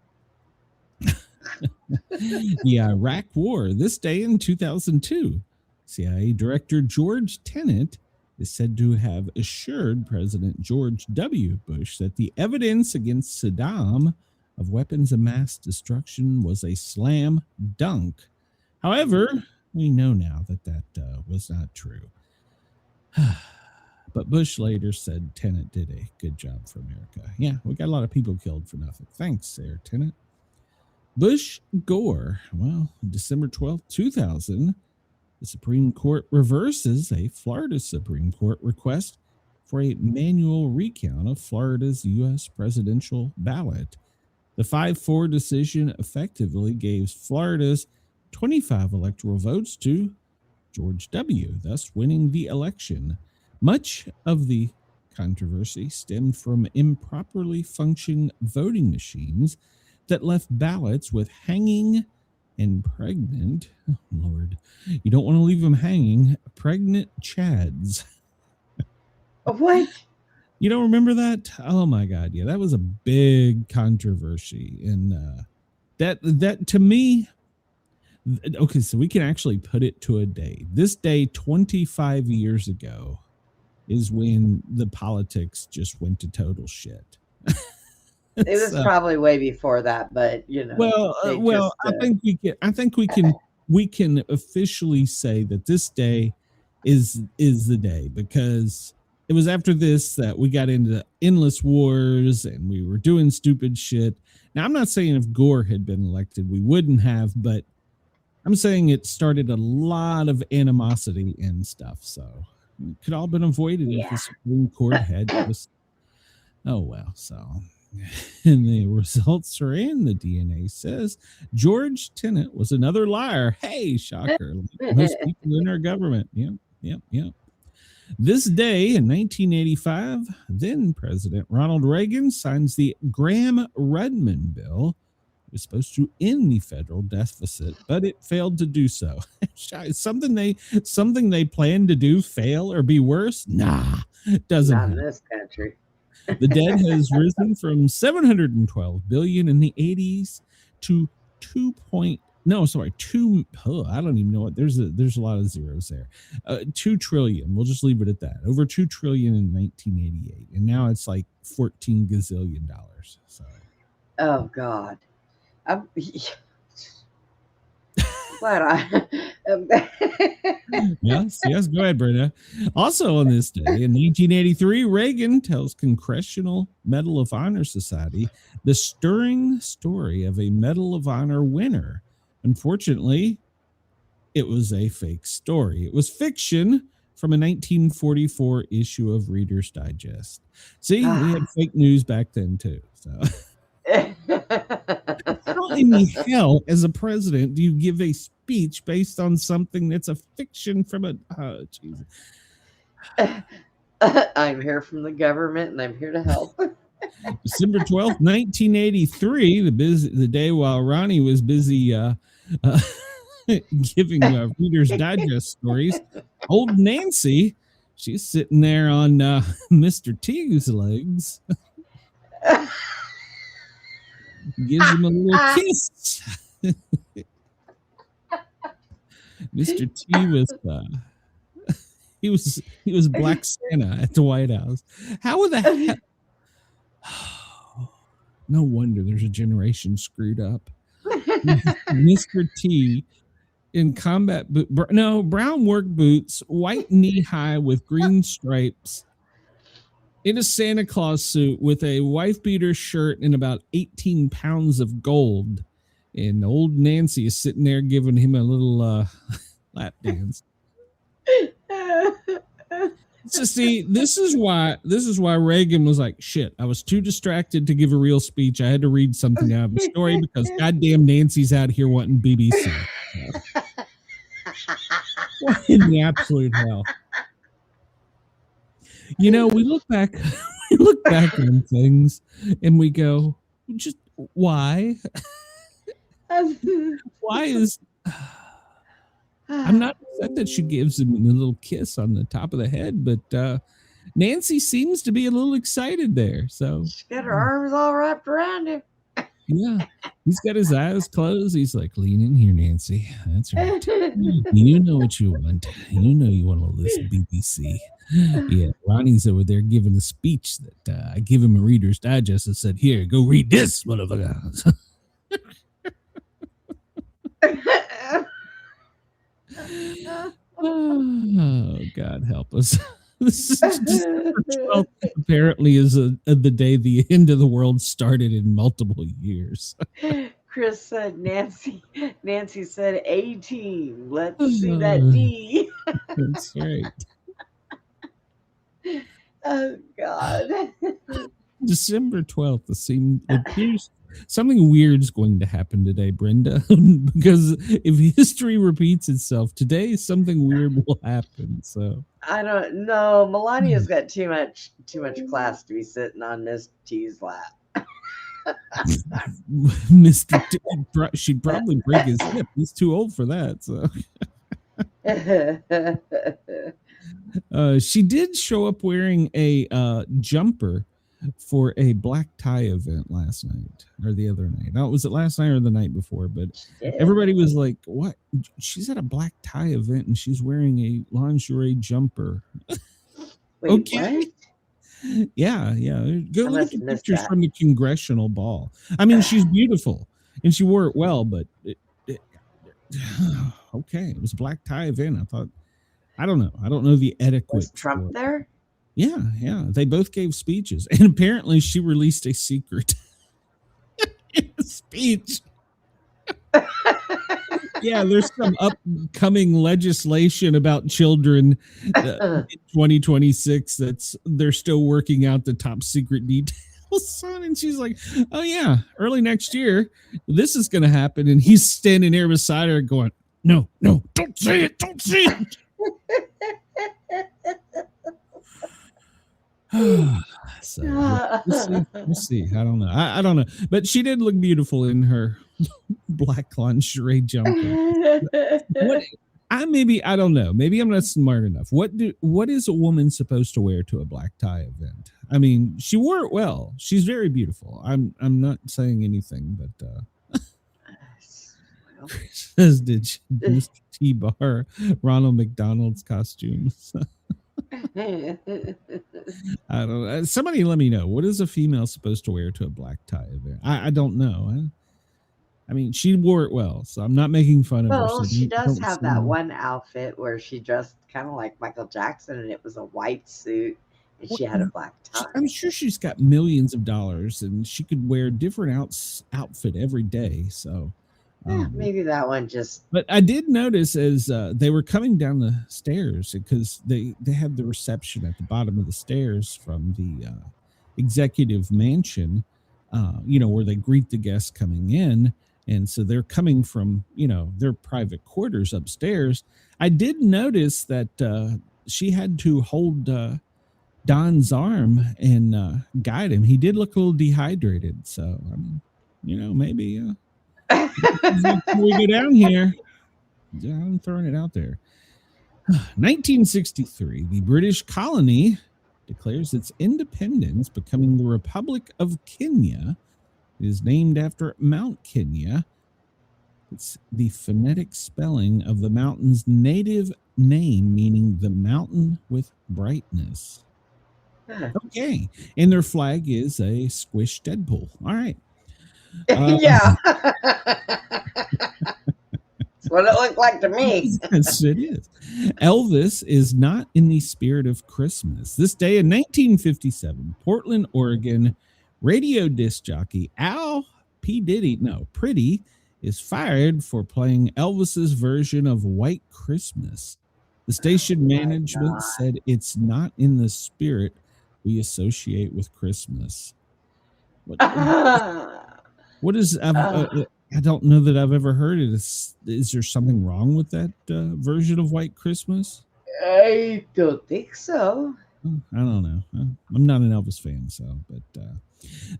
The Iraq War. This day in 2002, CIA Director George Tenet is said to have assured President George W. Bush that the evidence against Saddam of weapons of mass destruction was a slam dunk. However, we know now that was not true. But Bush later said Tenet did a good job for America. Yeah, we got a lot of people killed for nothing. Thanks, there, Tenet. Bush Gore. Well, December 12th, 2000, the Supreme Court reverses a Florida Supreme Court request for a manual recount of Florida's U.S. presidential ballot. The 5-4 decision effectively gave Florida's 25 electoral votes to George W., thus winning the election. Much of the controversy stemmed from improperly functioning voting machines that left ballots with hanging and pregnant, oh Lord, you don't want to leave them hanging, pregnant chads. What? You don't remember that? Oh my God. Yeah, that was a big controversy. And that to me, okay, so we can actually put it to a day. This day, 25 years ago, is when the politics just went to total shit. It was probably way before that, but you know. Well, I think we can officially say that this day is the day, because it was after this that we got into endless wars and we were doing stupid shit. Now, I'm not saying if Gore had been elected, we wouldn't have, but I'm saying it started a lot of animosity and stuff. So it could all have been avoided if the Supreme Court had just, oh, well, so. And the results are in. The DNA says George Tenet was another liar. Hey, shocker. Like most people in our government. Yep. This day in 1985, then President Ronald Reagan signs the Graham-Rudman bill. It was supposed to end the federal deficit, but it failed to do so. something they planned to do fail or be worse? Nah, it doesn't. Not in this country. The debt has risen from 712 billion in the 80s to 2. I don't even know what. There's a lot of zeros there. 2 trillion. We'll just leave it at that. Over 2 trillion in 1988, and now it's like 14 gazillion dollars. So. Oh God. Glad yes, go ahead, Brenda. Also on this day in 1983, Reagan tells Congressional Medal of Honor Society the stirring story of a Medal of Honor winner. Unfortunately, it was a fake story. It was fiction from a 1944 issue of Reader's Digest. See, we had fake news back then too. So. How in the hell, as a president, do you give a speech based on something that's a fiction from a... Oh, Jesus. I'm here from the government, and I'm here to help. December 12th, 1983, the day while Ronnie was busy giving Reader's Digest stories, old Nancy, she's sitting there on Mr. T's legs. Gives him a little kiss. Mr. T was he was Black Santa at the White House. How the hell? No wonder there's a generation screwed up. Mr. T in combat brown work boots, white knee high with green stripes, in a Santa Claus suit with a wife beater shirt and about 18 pounds of gold. And old Nancy is sitting there giving him a little lap dance. So see, this is why Reagan was like, shit, I was too distracted to give a real speech. I had to read something out of the story because goddamn Nancy's out here wanting BBC. What in the absolute hell? You know, we look back on things and we go, just why? Why is... I'm not upset that she gives him a little kiss on the top of the head, but Nancy seems to be a little excited there. So she's got her arms all wrapped around him. Yeah. He's got his eyes closed. He's like, lean in here, Nancy. That's right. You know what you want. You know you want to listen to BBC. Yeah, Ronnie's over there giving a speech that I give him a Reader's Digest and said, here, go read this, motherfucker. Oh, God help us. This is December 12th apparently is the day the end of the world started in multiple years. Chris said Nancy said A team. Let's see that D. That's right. Oh God. December 12th. It appears something weird's going to happen today, Brenda, because if history repeats itself, today something weird will happen. So I don't know. Melania's got too much class to be sitting on Miss T's lap. Mr. T, she'd probably break his hip. He's too old for that. So she did show up wearing a jumper for a black tie event last night or the other night. Now, was it last night or the night before? But everybody was like, what? She's at a black tie event and she's wearing a lingerie jumper. Wait, okay. What? Yeah. Go look at pictures from the congressional ball. I mean, she's beautiful and she wore it well, but okay. It was a black tie event. I thought, I don't know. I don't know the etiquette. Was Trump there? Yeah. They both gave speeches, and apparently she released a secret speech. Yeah, there's some upcoming legislation about children in 2026 they're still working out the top secret details on, and she's like, "Oh yeah, early next year, this is going to happen." And he's standing there beside her, going, "No, don't say it, don't say it." So we'll see. I don't know. I don't know. But she did look beautiful in her black lingerie jumper. I don't know. Maybe I'm not smart enough. What is a woman supposed to wear to a black tie event? I mean, she wore it well. She's very beautiful. I'm not saying anything, but says, did Mr. T Bar Ronald McDonald's costumes? I don't know. Somebody let me know. What is a female supposed to wear to a black tie event? I don't know. I mean, she wore it well, so I'm not making fun of her. Well, she does have that one outfit where she dressed kind of like Michael Jackson, and it was a white suit, and she had a black tie. I'm sure she's got millions of dollars, and she could wear a different outfit every day. So maybe that one just. But I did notice as they were coming down the stairs, because they have the reception at the bottom of the stairs from the executive mansion, where they greet the guests coming in. And so they're coming from, their private quarters upstairs. I did notice that she had to hold Don's arm and guide him. He did look a little dehydrated. So, I mean, maybe before we go down here, I'm throwing it out there. 1963, the British colony declares its independence, becoming the Republic of Kenya. It is named after Mount Kenya. It's the phonetic spelling of the mountain's native name, meaning the mountain with brightness. Okay. And their flag is a squished Deadpool. All right. Yeah. That's what it looked like to me. Yes, it is. Elvis is not in the spirit of Christmas. This day in 1957, Portland, Oregon, radio disc jockey Pretty is fired for playing Elvis's version of White Christmas. The station management said it's not in the spirit we associate with Christmas. What is I don't know that I've ever heard it. Is there something wrong with that version of White Christmas? I don't think so. I don't know. I'm not an Elvis fan, but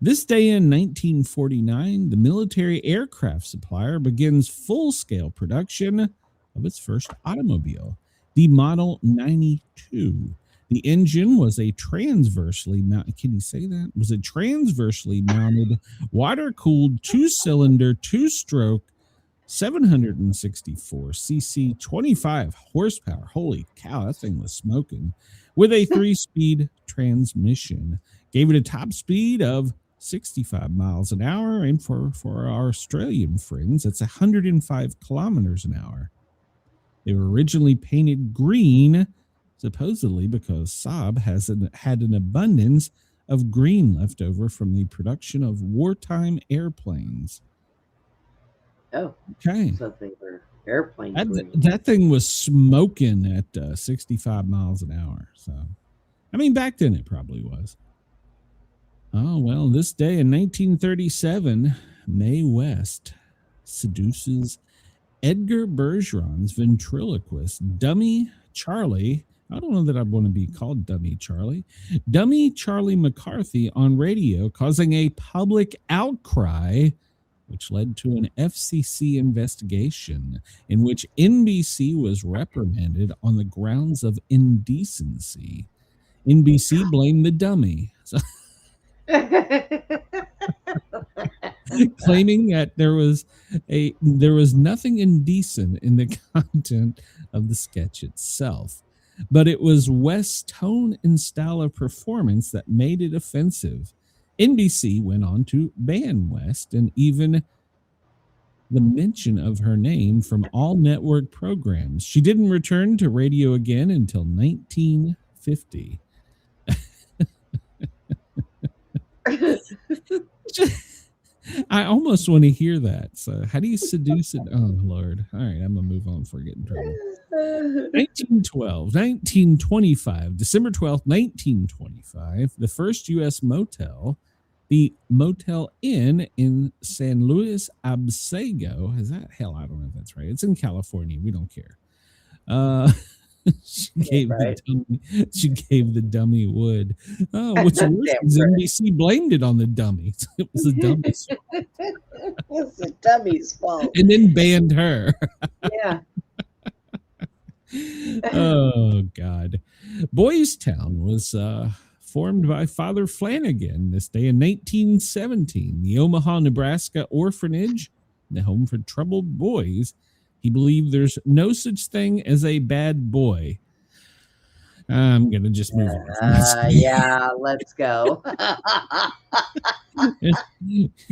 this day in 1949, the military aircraft supplier begins full-scale production of its first automobile, the Model 92. The engine was a transversely mounted, can you say that? Was a transversely mounted, water-cooled, two-cylinder, two-stroke, 764 cc, 25 horsepower. Holy cow, that thing was smoking. With a 3-speed transmission. Gave it a top speed of 65 miles an hour. And for our Australian friends, it's 105 kilometers an hour. They were originally painted green, supposedly because Saab had an abundance of green left over from the production of wartime airplanes. Oh, okay. So they were airplane green. That thing was smoking at 65 miles an hour. So, I mean, back then it probably was. Oh, well, this day in 1937, Mae West seduces Edgar Bergeron's ventriloquist, Dummy Charlie. I don't know that I want to be called Dummy Charlie. Dummy Charlie McCarthy on radio, causing a public outcry, which led to an FCC investigation in which NBC was reprimanded on the grounds of indecency. NBC blamed the dummy. So claiming that there was nothing indecent in the content of the sketch itself, but it was West's tone and style of performance that made it offensive. NBC went on to ban West and even the mention of her name from all network programs. She didn't return to radio again until 1950. I almost want to hear that. So how do you seduce it? Oh, Lord. All right, I'm going to move on before I get in trouble. 1925, December 12th, 1925, the first U.S. motel, the Motel Inn in San Luis Obispo. Is that? Hell, I don't know if that's right. It's in California. We don't care. She gave the dummy wood. Oh, what's worse is NBC blamed it on the dummy. It was the dummy's fault. It's the dummy's fault. And then banned her. Yeah. Oh, God. Boys Town was formed by Father Flanagan this day in 1917. The Omaha, Nebraska orphanage, the home for troubled boys. He believed there's no such thing as a bad boy. I'm going to just move on. Yeah, let's go. Come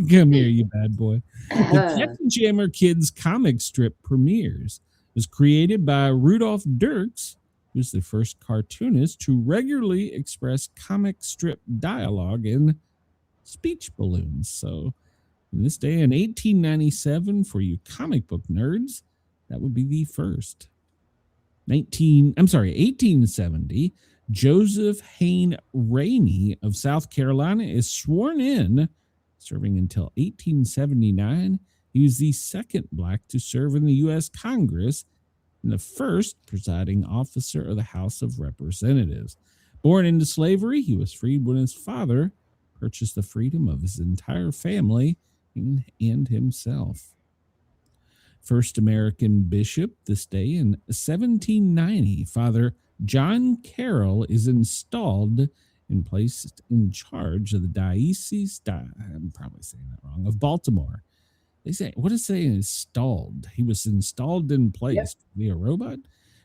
here, you bad boy. The Captain Jammer Kids comic strip premieres. It was created by Rudolph Dirks, who's the first cartoonist to regularly express comic strip dialogue in speech balloons. So, in this day in 1897, for you comic book nerds, that would be the first. 1870, Joseph Hayne Rainey of South Carolina is sworn in, serving until 1879. He was the second black to serve in the U.S. Congress and the first presiding officer of the House of Representatives. Born into slavery, he was freed when his father purchased the freedom of his entire family and himself. First American bishop this day in 1790, Father John Carroll is installed and placed in charge of the diocese, I'm probably saying that wrong, of Baltimore. They say, what is saying installed? He was installed in place via robot.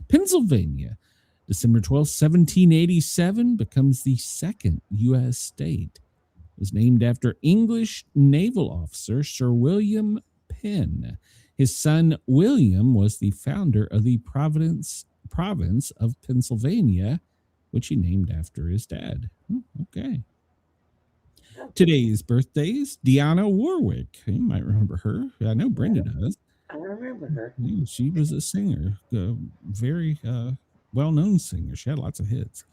Pennsylvania, December 12th, 1787, becomes the second U.S. state. It was named after English naval officer Sir William Penn. His son, William, was the founder of the province of Pennsylvania, which he named after his dad. Okay. Today's birthdays, Dionne Warwick. You might remember her. I know Brenda does. I remember her. Yeah, she was a singer, very well-known singer. She had lots of hits.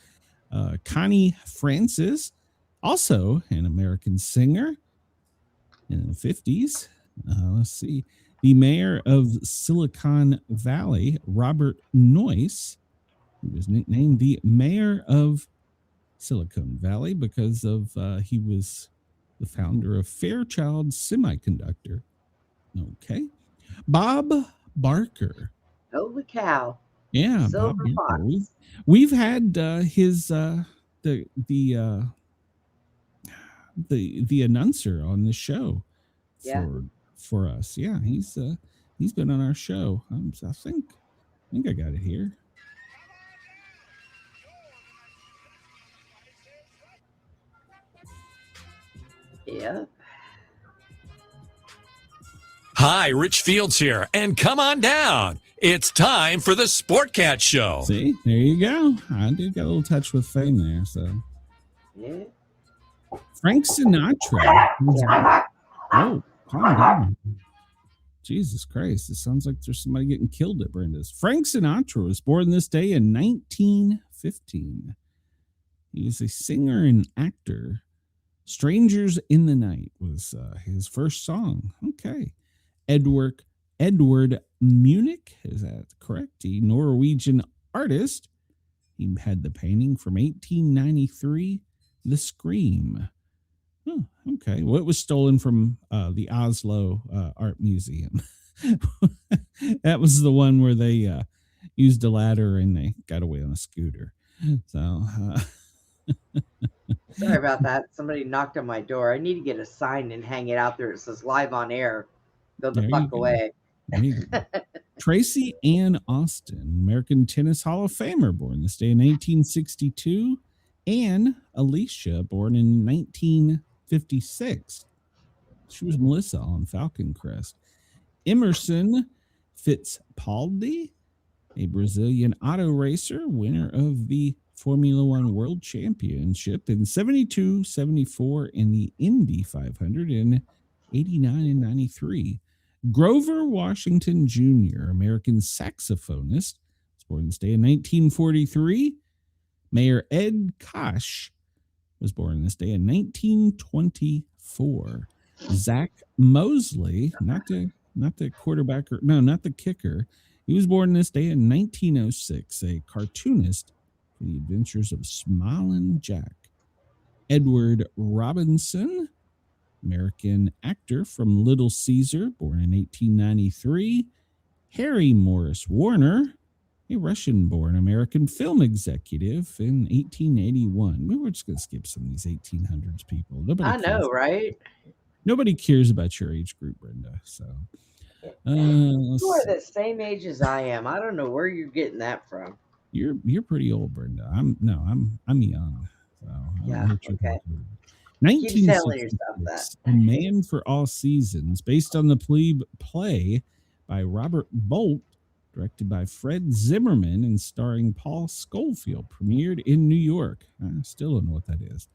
Connie Francis, also an American singer in the 50s. Let's see. The mayor of Silicon Valley, Robert Noyce, who was nicknamed the mayor of Silicon Valley because of he was the founder of Fairchild Semiconductor. Okay. Bob Barker. Holy cow. Yeah, Silver Bob Fox. Barker. We've had his the announcer on the show for us. Yeah, he's been on our show. I think I got it here. Yeah. Hi, Rich Fields here, and come on down. It's time for the Sportcat Show. See, there you go. I did get a little touch with fame there. So, Yeah. Frank Sinatra. Oh, calm down. Jesus Christ. It sounds like there's somebody getting killed at Brenda's. Frank Sinatra was born this day in 1915. He is a singer and actor. Strangers in the Night was his first song. Okay. Edward Munich, is that correct? The Norwegian artist. He had the painting from 1893, The Scream. Oh, okay. Well, it was stolen from the Oslo Art Museum. That was the one where they used a ladder and they got away on a scooter. So, Sorry about that. Somebody knocked on my door. I need to get a sign and hang it out there. It says live on air. Go the fuck away. Tracy Ann Austin, American Tennis Hall of Famer, born this day in 1862. Ann Alicia, born in 1956. She was Melissa on Falcon Crest. Emerson Fittipaldi, a Brazilian auto racer, winner of the Formula One World Championship in 72, 74, in the Indy 500 in 89 and 93. Grover Washington Jr., American saxophonist, was born this day in 1943. Mayor Ed Koch was born this day in 1924. Zach Mosley, not the quarterback, not the kicker. He was born this day in 1906, a cartoonist for the Adventures of Smilin' Jack. Edward Robinson, American actor from Little Caesar, born in 1893. Harry Morris Warner, a Russian-born American film executive in 1881. We're just going to skip some of these 1800s people. I know, right? Nobody cares about your age group, Brenda. So, you are the same age as I am. I don't know where you're getting that from. You're pretty old, Brenda. I'm young. So yeah. Okay. 1966, A Man for All Seasons, based on the play by Robert Bolt, directed by Fred Zimmerman and starring Paul Scofield, premiered in New York. I still don't know what that is.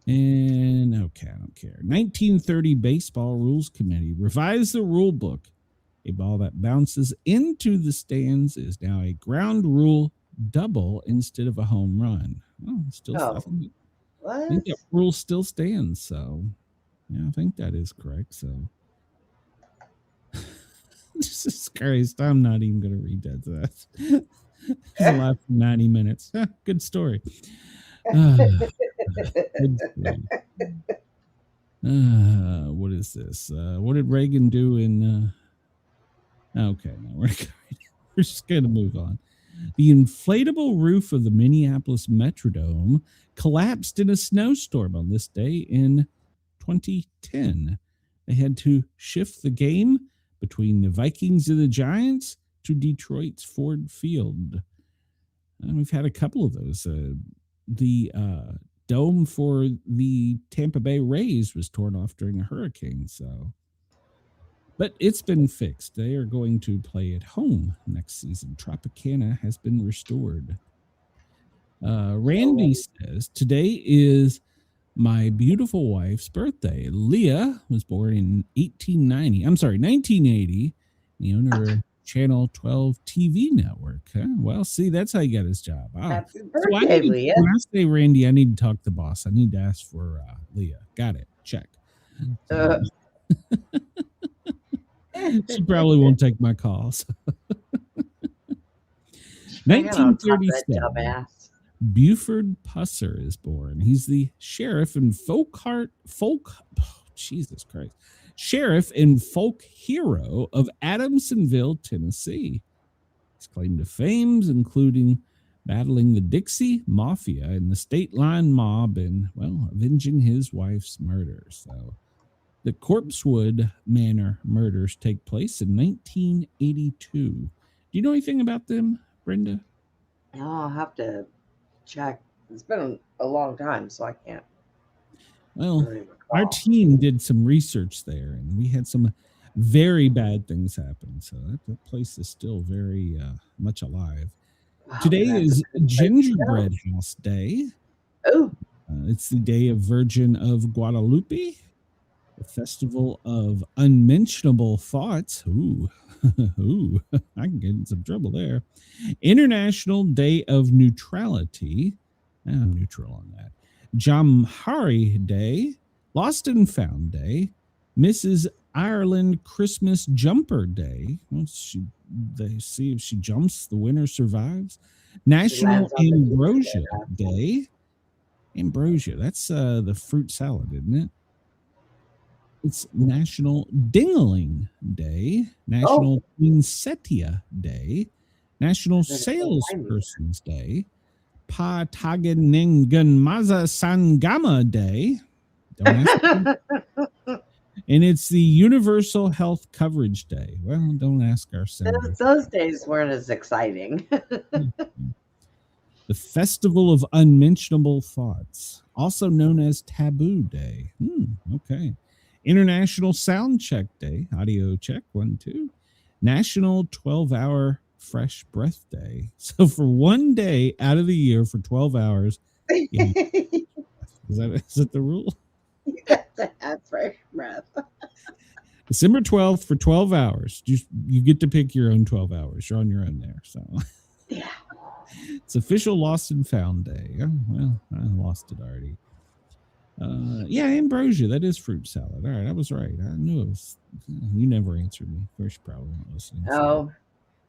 And okay, I don't care. 1930 Baseball Rules Committee revised the rule book. A ball that bounces into the stands is now a ground rule double instead of a home run. Oh, still what? I think that rule still stands. So, yeah, I think that is correct. So, Jesus Christ, I'm not even going to read that. It's a lot for 90 minutes. Good story. Good story. What is this? What did Reagan do in... Okay, no, we're just going to move on. The inflatable roof of the Minneapolis Metrodome collapsed in a snowstorm on this day in 2010. They had to shift the game between the Vikings and the Giants to Detroit's Ford Field. And we've had a couple of those. The dome for the Tampa Bay Rays was torn off during a hurricane, so... But it's been fixed. They are going to play at home next season. Tropicana has been restored. Randy says, today is my beautiful wife's birthday. Leah was born in 1980. The owner of Channel 12 TV network. Huh? Well, see, that's how he got his job. Happy birthday, Leah. When I say Randy, I need to talk to the boss. I need to ask for Leah. Got it. Check. She probably won't take my calls. 1937. Buford Pusser is born. He's the sheriff in sheriff and folk hero of Adamsonville, Tennessee. His claim to fame, including battling the Dixie Mafia and the State Line Mob and, well, avenging his wife's murder. So the Corpsewood Manor murders take place in 1982. Do you know anything about them, Brenda? No, I'll have to check. It's been a long time, so I can't. Well, really recall. our team did some research there, and we had some very bad things happen. So that place is still very much alive. Wow, Today that's is a good place to Gingerbread House Day. go. It's the day of Virgin of Guadalupe, the festival of unmentionable thoughts. Ooh, ooh, I can get in some trouble there. International Day of Neutrality. I'm neutral on that. Jamhari Day, Lost and Found Day, Mrs. Ireland Christmas Jumper Day. They see if she jumps, the winner survives. National lands on the Ambrosia Tuesday, Day. Ambrosia, that's the fruit salad, isn't it? It's National Dingling Day, National Poinsettia Day, National Salesperson's Day, Pataganenganmaza Sangama Day. Don't ask me. And it's the Universal Health Coverage Day. Well, don't ask our senator. Those days weren't as exciting. The Festival of Unmentionable Thoughts, also known as Taboo Day. Okay. International Sound Check Day. Audio check, 1, 2. National 12-Hour Fresh Breath Day. So for one day out of the year for 12 hours. Yeah. Is that the rule? You got to have fresh breath. December 12th for 12 hours. You get to pick your own 12 hours. You're on your own there. So Yeah. it's official Lost and Found Day. Oh, well, I lost it already. Yeah, ambrosia. That is fruit salad. All right, I was right. I knew it was. You never answered me. First, probably not listening. Oh,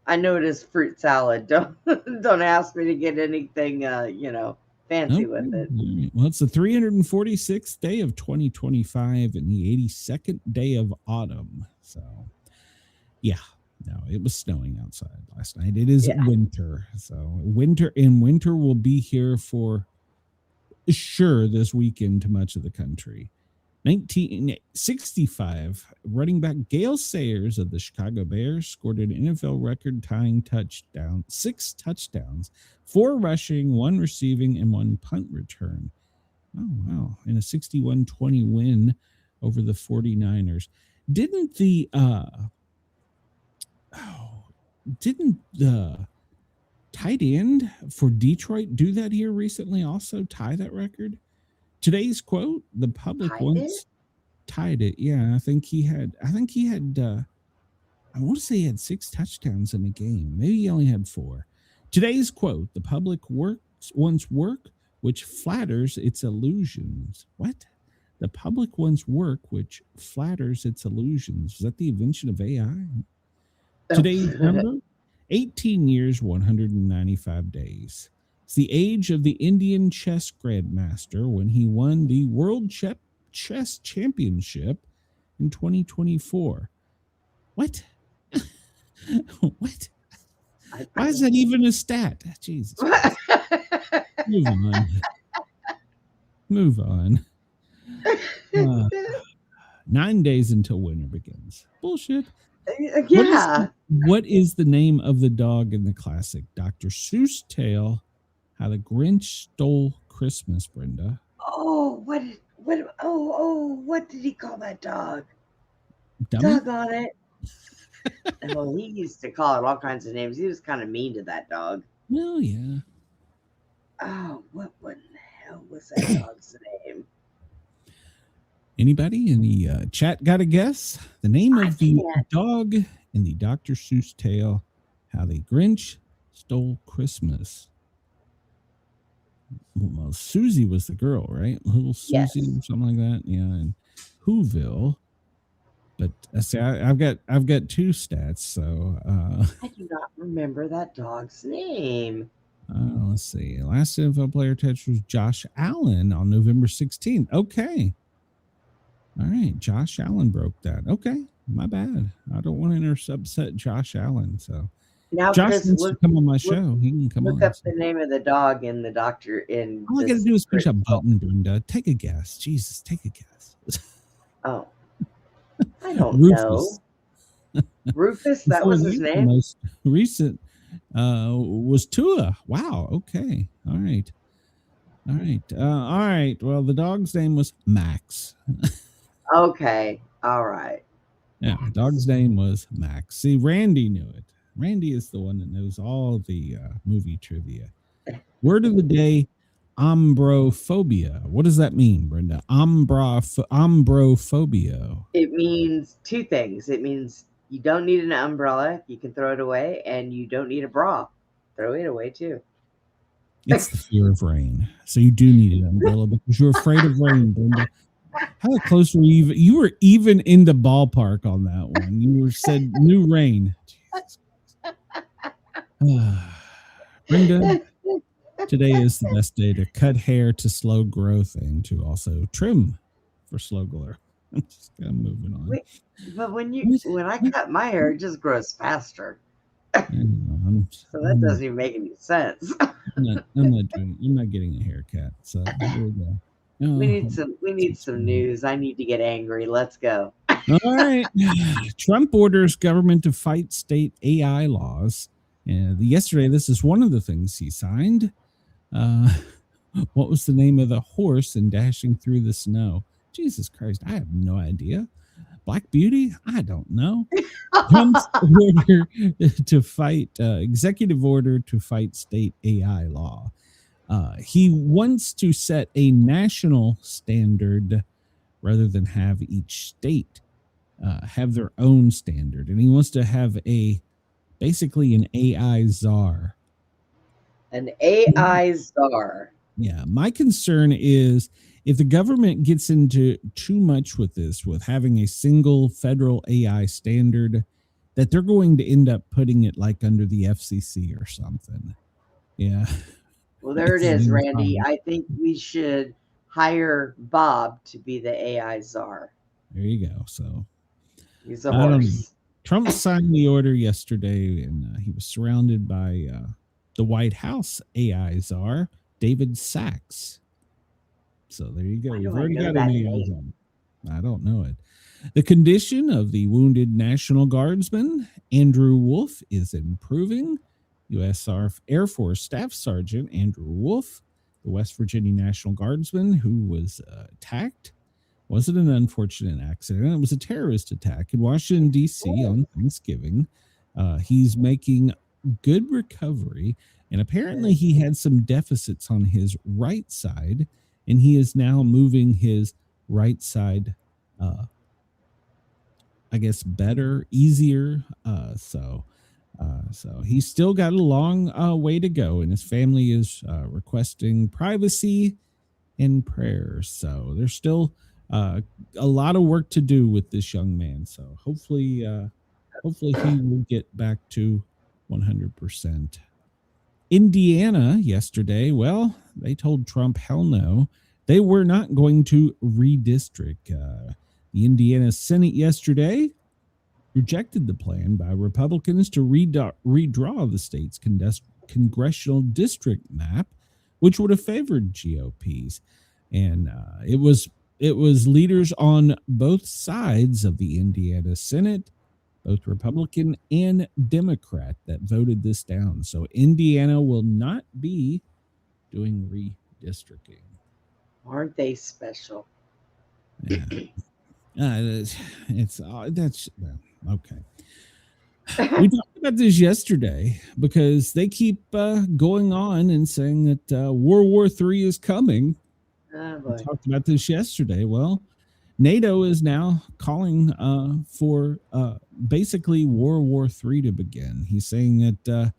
I know it is fruit salad. Don't ask me to get anything fancy with it. Right. Well, it's the 346th day of 2025 and the 82nd day of autumn. So, yeah. No, it was snowing outside last night. It is winter. So winter will be here for sure this weekend to much of the country. 1965, running back Gale Sayers of the Chicago Bears scored an NFL record-tying touchdown, 6 touchdowns, 4 rushing, 1 receiving, and 1 punt return. Oh, wow. In a 61-20 win over the 49ers. Didn't the tight end for Detroit do that here recently, also tie that record? Today's quote, the public once tied it. Yeah, I think he had I want to say he had 6 touchdowns in a game. Maybe he only had 4. Today's quote, the public wants work which flatters its illusions. What? The public wants work which flatters its illusions. Is that the invention of AI? Today's number, 18 years, 195 days. It's the age of the Indian chess grandmaster when he won the World Chess Championship in 2024. What? What? Why is that even a stat? Jesus. Move on. 9 days until winter begins. Bullshit. Yeah. What is the name of the dog in the classic Dr. Seuss tale, How the Grinch Stole Christmas, Brenda? Oh, what did he call that dog? Dummy? Dog on it. Oh, he used to call it all kinds of names. He was kind of mean to that dog. Well, yeah. Oh, what in the hell was that dog's name? Anybody in the chat got a guess? The name of the dog in the Dr. Seuss tale, How the Grinch Stole Christmas. Well, Susie was the girl, right? Little Susie or something like that. Yeah, and Whoville. But see, I've got 2 stats, so I do not remember that dog's name. Let's see. Last NFL player touch was Josh Allen on November 16th. Okay. All right. Josh Allen broke that. Okay. My bad. I don't want to upset Josh Allen. So Now, Josh Chris, wants to come on my show. He can come look on. up the name of the dog in the doctor in. All I got to do is push a button, Brenda. Take a guess. Jesus, take a guess. Oh, I don't Rufus. know. Rufus, that was his name? The most recent was Tua. Wow. Okay. All right. All right. Well, the dog's name was Max. Okay. All right. Yeah, the dog's name was Max. See, Randy knew it. Randy is the one that knows all the movie trivia. Word of the day, ambrophobia. What does that mean, Brenda? Ambrophobia. It means two things. It means you don't need an umbrella, you can throw it away, and you don't need a bra. Throw it away too. It's the fear of rain. So you do need an umbrella because you're afraid of rain, Brenda. How close were you? You were even in the ballpark on that one. You said new rain. Brenda, today is the best day to cut hair to slow growth and to also trim for slow growth. I'm just kind of moving on. Wait, but when I cut my hair, it just grows faster. So that doesn't even make any sense. I'm not getting a haircut. So there we go. Oh, we need some news. I need to get angry. Let's go. All right. Trump orders government to fight state AI laws. Yesterday, this is one of the things he signed. What was the name of the horse in Dashing Through the Snow? Jesus Christ, I have no idea. Black Beauty? I don't know. Trump's order to fight, executive order to fight state AI law. He wants to set a national standard rather than have each state have their own standard. And he wants to have basically an AI czar. An AI czar. Yeah. My concern is if the government gets into too much with this, with having a single federal AI standard, that they're going to end up putting it like under the FCC or something. Yeah. Well, there it is, Randy. I think we should hire Bob to be the AI czar. There you go. So he's a horse. Trump signed the order yesterday, and he was surrounded by the White House AI czar, David Sachs. So there you go. We've already got an AI czar. I don't know it. The condition of the wounded National Guardsman, Andrew Wolf, is improving. U.S. Air Force Staff Sergeant Andrew Wolf, the West Virginia National Guardsman who was attacked. Wasn't an unfortunate accident. It was a terrorist attack in Washington, D.C. on Thanksgiving. He's making good recovery, and apparently he had some deficits on his right side, and he is now moving his right side, I guess, better, easier. So he's still got a long way to go, and his family is requesting privacy and prayers. So there's still a lot of work to do with this young man. So hopefully he will get back to 100%. Indiana yesterday, well, they told Trump, hell no, they were not going to redistrict. The Indiana Senate yesterday rejected the plan by Republicans to redraw the state's congressional district map, which would have favored GOPs. And it was leaders on both sides of the Indiana Senate, both Republican and Democrat, that voted this down. So Indiana will not be doing redistricting. Aren't they special? Yeah. Okay. We talked about this yesterday because they keep going on and saying that World War III is coming. We talked about this yesterday. Well, NATO is now calling for basically World War III to begin. He's saying that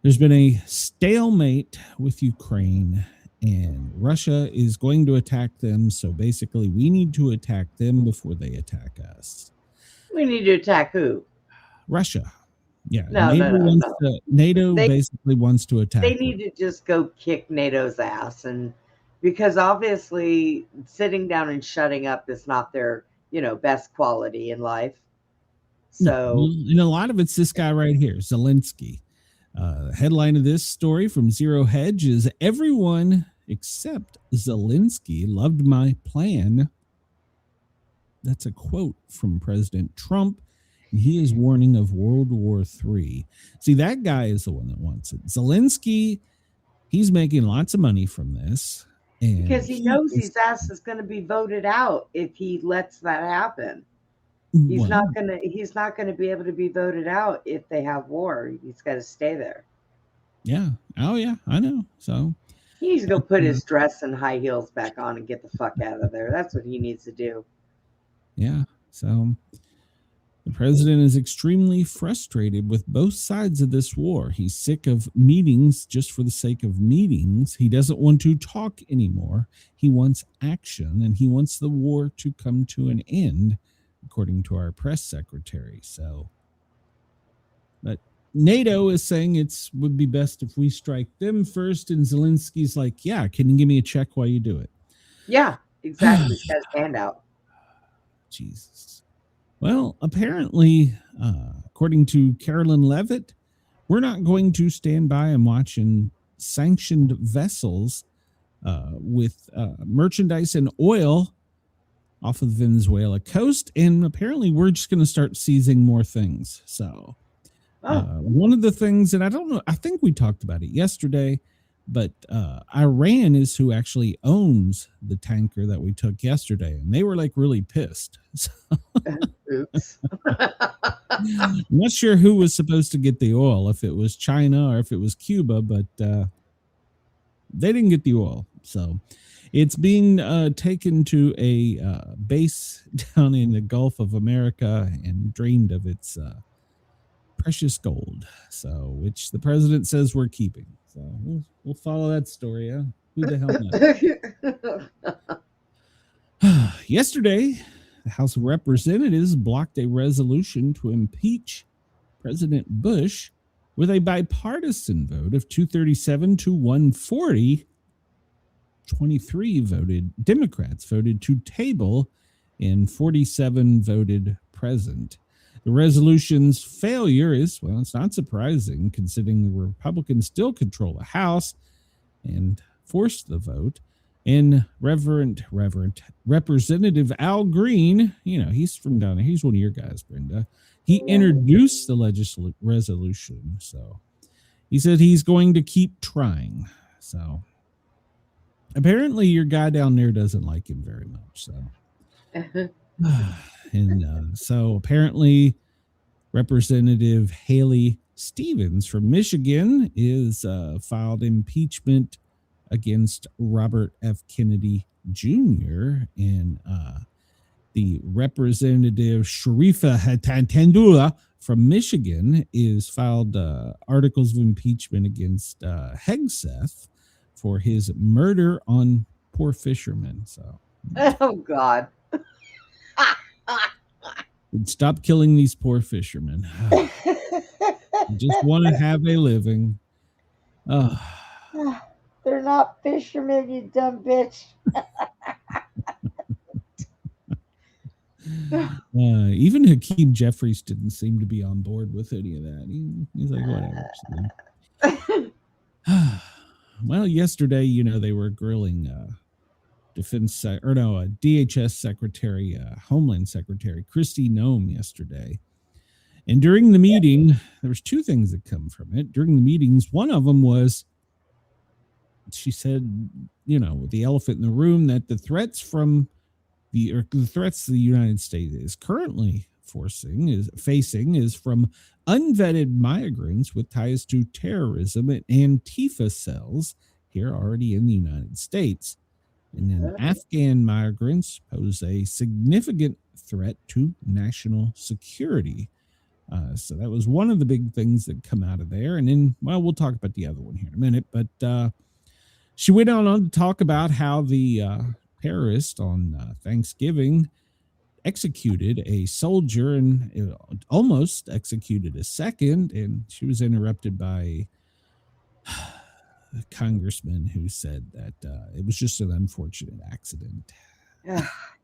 there's been a stalemate with Ukraine, and Russia is going to attack them. So basically, we need to attack them before they attack us. We need to attack who? Russia. Yeah. No. NATO basically wants to attack. They need to just go kick NATO's ass, and because obviously sitting down and shutting up is not their, best quality in life. So, and a lot of it's this guy right here, Zelensky. Headline of this story from Zero Hedge is everyone except Zelensky loved my plan. That's a quote from President Trump. And he is warning of World War III. See, that guy is the one that wants it. Zelensky, he's making lots of money from this. And because he knows his ass is going to be voted out if he lets that happen. He's not gonna be able to be voted out if they have war. He's got to stay there. Yeah. Oh yeah, I know. So he needs to go put his dress and high heels back on and get the fuck out of there. That's what he needs to do. Yeah. So the president is extremely frustrated with both sides of this war. He's sick of meetings just for the sake of meetings. He doesn't want to talk anymore. He wants action, and he wants the war to come to an end, according to our press secretary. So, but NATO is saying would be best if we strike them first. And Zelensky's like, yeah, can you give me a check while you do it? Yeah, exactly. He's got his hand out. Jesus. Well, apparently, according to Carolyn Levitt, we're not going to stand by and watch sanctioned vessels with merchandise and oil off of the Venezuela coast, and apparently we're just going to start seizing more things. So one of the things, and I don't know, I think we talked about it yesterday, but Iran is who actually owns the tanker that we took yesterday, and they were like really pissed. So, oops. I'm not sure who was supposed to get the oil, if it was China or if it was Cuba, but they didn't get the oil. So it's being taken to a base down in the Gulf of America and drained of its precious gold. So, which the president says we're keeping. So we'll follow that story. Huh? Who the hell knows? Yesterday, the House of Representatives blocked a resolution to impeach President Bush with a bipartisan vote of 237 to 140. 23 Democrats voted to table, and 47 voted present. The resolution's failure is, well, it's not surprising considering the Republicans still control the House and forced the vote. And Representative Al Green, he's from down there. He's one of your guys, Brenda. He introduced the resolution. So he said he's going to keep trying. So apparently your guy down there doesn't like him very much. So, and so apparently Representative Haley Stevens from Michigan is filed impeachment against Robert F. Kennedy Jr. and the Representative Sharifa Hatantandula from Michigan is filed articles of impeachment against Hegseth for his murder on poor fishermen. So, oh God. Stop killing these poor fishermen. You just want to have a living. They're not fishermen, you dumb bitch. Even Hakeem Jeffries didn't seem to be on board with any of that. He's like, whatever. Well, yesterday, they were grilling DHS Secretary, Homeland Secretary Kristi Noem yesterday. And during the meeting, there was two things that come from it. During the meetings, one of them was, she said, the elephant in the room, that the threats the United States is currently facing is from unvetted migrants with ties to terrorism and Antifa cells here already in the United States. And then Afghan migrants pose a significant threat to national security. So that was one of the big things that come out of there. And then, well, we'll talk about the other one here in a minute. But she went on to talk about how the terrorist on Thanksgiving executed a soldier and almost executed a second. And she was interrupted by a congressman who said that it was just an unfortunate accident.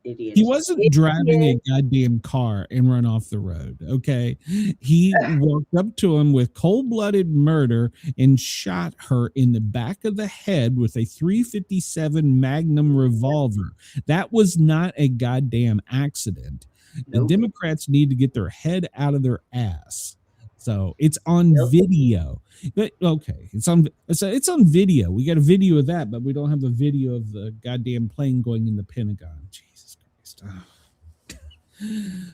Idiot. He wasn't driving a goddamn car and run off the road, okay? He walked up to him with cold-blooded murder and shot her in the back of the head with a .357 Magnum revolver. That was not a goddamn accident. Nope. The Democrats need to get their head out of their ass. So it's on video. But okay, it's on video. We got a video of that, but we don't have a video of the goddamn plane going in the Pentagon. Jesus Christ.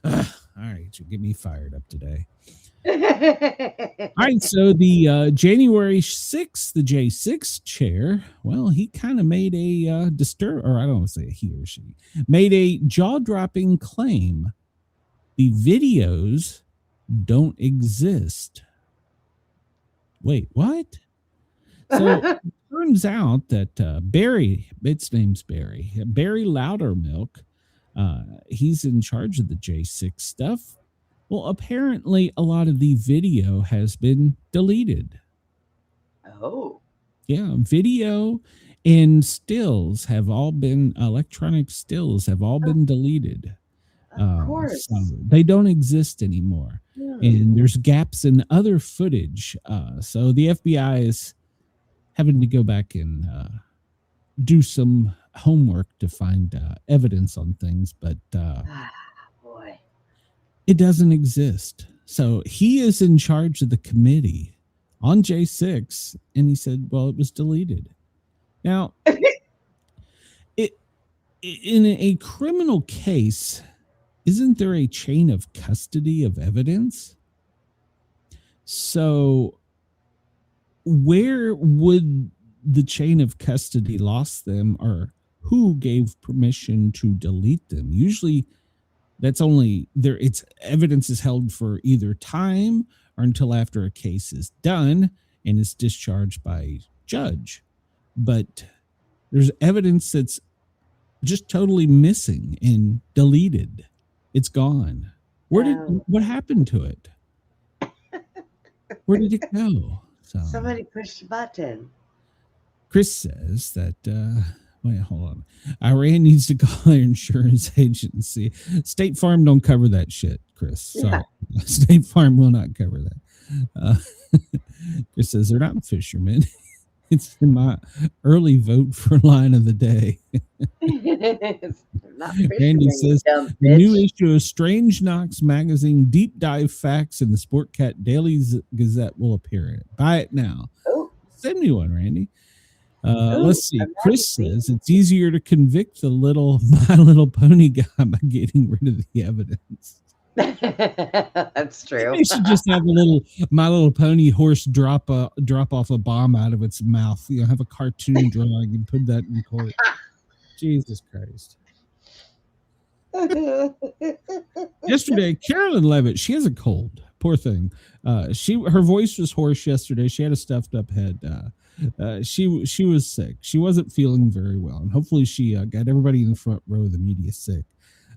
All right, you get me fired up today. All right, so the January 6th, the J6 chair, well, he kind of made a or I don't want to say he or she, made a jaw-dropping claim. The videos don't exist. Wait, what? So it turns out that Barry, its name's Barry Loudermilk, he's in charge of the J6 stuff. Well, apparently a lot of the video has been deleted. Oh. Yeah, video and stills have all been, electronic stills have all been deleted. Of course. So they don't exist anymore. And there's gaps in other footage. So the FBI is having to go back and do some homework to find evidence on things, but boy, it doesn't exist. So he is in charge of the committee on J6, and he said, well, it was deleted. Now, in a criminal case, isn't there a chain of custody of evidence? So where would the chain of custody lost them, or who gave permission to delete them? Usually that's only there. It's evidence is held for either time or until after a case is done and is discharged by judge. But there's evidence that's just totally missing and deleted. It's gone. What happened to it? Where did it go? So somebody pushed the button. Chris says that wait, hold on. Iran needs to call their insurance agency. State Farm don't cover that shit, Chris. Sorry. Yeah. State Farm will not cover that. Chris says they're not fishermen. It's in my early vote for line of the day. Randy says the new issue of Strange Knox magazine deep dive facts in the Sportcat Daily Gazette will appear in it. Buy it now. Oh. Send me one, Randy. Let's see. Chris says it's easier to convict the My Little Pony guy by getting rid of the evidence. That's true. They should just have a little My Little Pony horse drop off a bomb out of its mouth. You know, have a cartoon drawing and put that in court. Jesus Christ. Yesterday, Carolyn Levitt, she has a cold. Poor thing. Her voice was hoarse yesterday. She had a stuffed up head. She was sick. She wasn't feeling very well, and hopefully she got everybody in the front row of the media sick.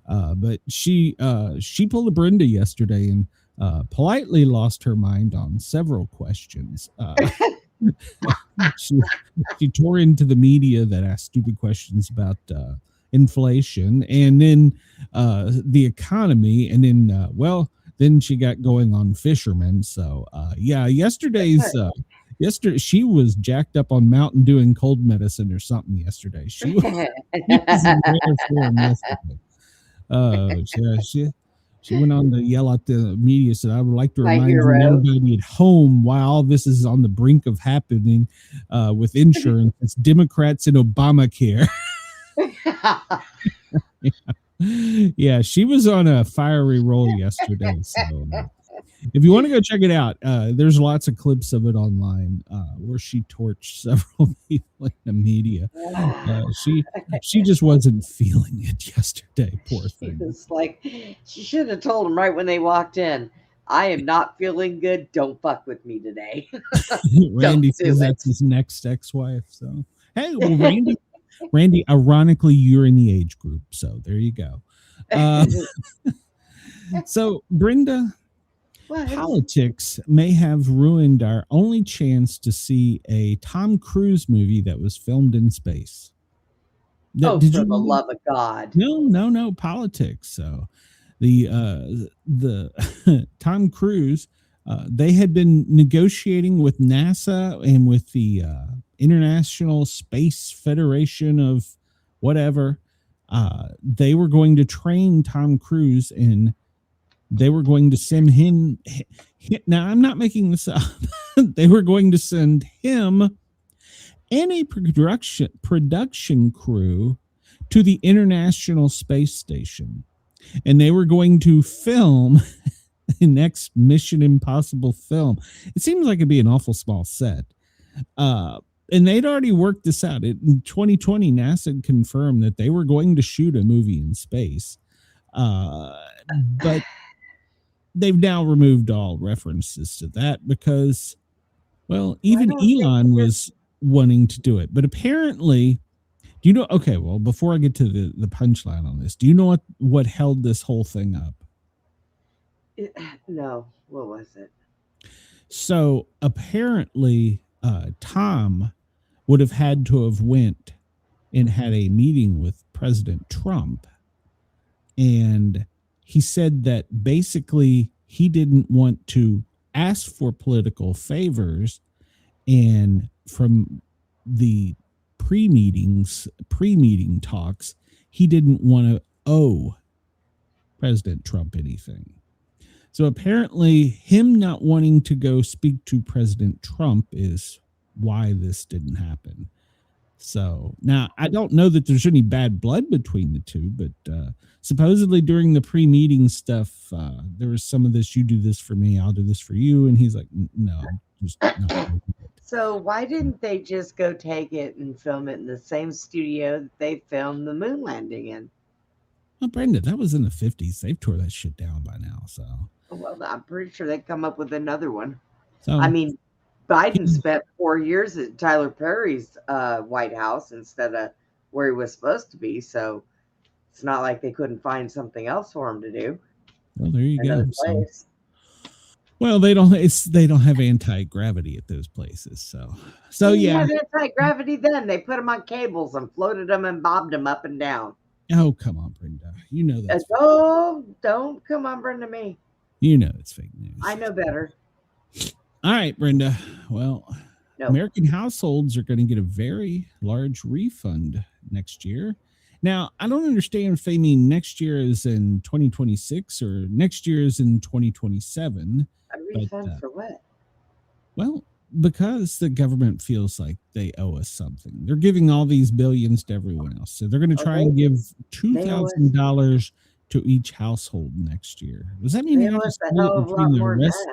But she pulled a Brenda yesterday and politely lost her mind on several questions. She tore into the media that asked stupid questions about inflation and then the economy, and then then she got going on fishermen. So yesterday she was jacked up on Mountain Dew and cold medicine or something yesterday. She was in rare form yesterday. She went on to yell at the media, said, I would like to remind everybody at home why all this is on the brink of happening with insurance. It's Democrats and Obamacare. Yeah, she was on a fiery roll yesterday. So if you want to go check it out, there's lots of clips of it online where she torched several people in the media. She just wasn't feeling it yesterday. Poor thing. It's like she should have told them right when they walked in, I am not feeling good. Don't fuck with me today. Randy says that's his next ex-wife. So hey, well, Randy, ironically, you're in the age group, so there you go. So Brenda, politics may have ruined our only chance to see a Tom Cruise movie that was filmed in space. Oh, Did for you the love of God. No politics. So the Tom Cruise, they had been negotiating with NASA and with the International Space Federation of whatever. They were going to train Tom Cruise, and they were going to send him. Now, I'm not making this up. They were going to send him and a production crew to the International Space Station, and they were going to film the next Mission Impossible film. It seems like it'd be an awful small set. And they'd already worked this out. In 2020, NASA confirmed that they were going to shoot a movie in space. But they've now removed all references to that because, well, even Elon was wanting to do it. But apparently, do you know? Okay, well, before I get to the punchline on this, do you know what held this whole thing up? No, what was it? So apparently, Tom would have had to have went and had a meeting with President Trump, and he said that basically he didn't want to ask for political favors, and from the pre-meeting talks, he didn't want to owe President Trump anything. So apparently him not wanting to go speak to President Trump is why this didn't happen. So now I don't know that there's any bad blood between the two, but supposedly during the pre-meeting stuff, there was some of this, you do this for me, I'll do this for you. And he's like, no, just not. So why didn't they just go take it and film it in the same studio that they filmed the moon landing in? Well, Brenda, that was in the 50s. They've tore that shit down by now. So, well, I'm pretty sure they'd come up with another one. So, I mean, Biden spent 4 years at Tyler Perry's White House instead of where he was supposed to be. So it's not like they couldn't find something else for him to do. Well, there you go. Place. Well, they don't have anti-gravity at those places. So they yeah. had anti-gravity then. They put them on cables and floated them and bobbed them up and down. Oh, come on, Brenda. You know that. Don't come on, Brenda, me. You know it's fake news. I know better. All right, Brenda. Well, American households are going to get a very large refund next year. Now, I don't understand if they mean next year is in 2026 or next year is in 2027. A refund for what? Well, because the government feels like they owe us something. They're giving all these billions to everyone else. So they're going to try and give $2,000 to each household next year. Does that mean they have to split it between the rest?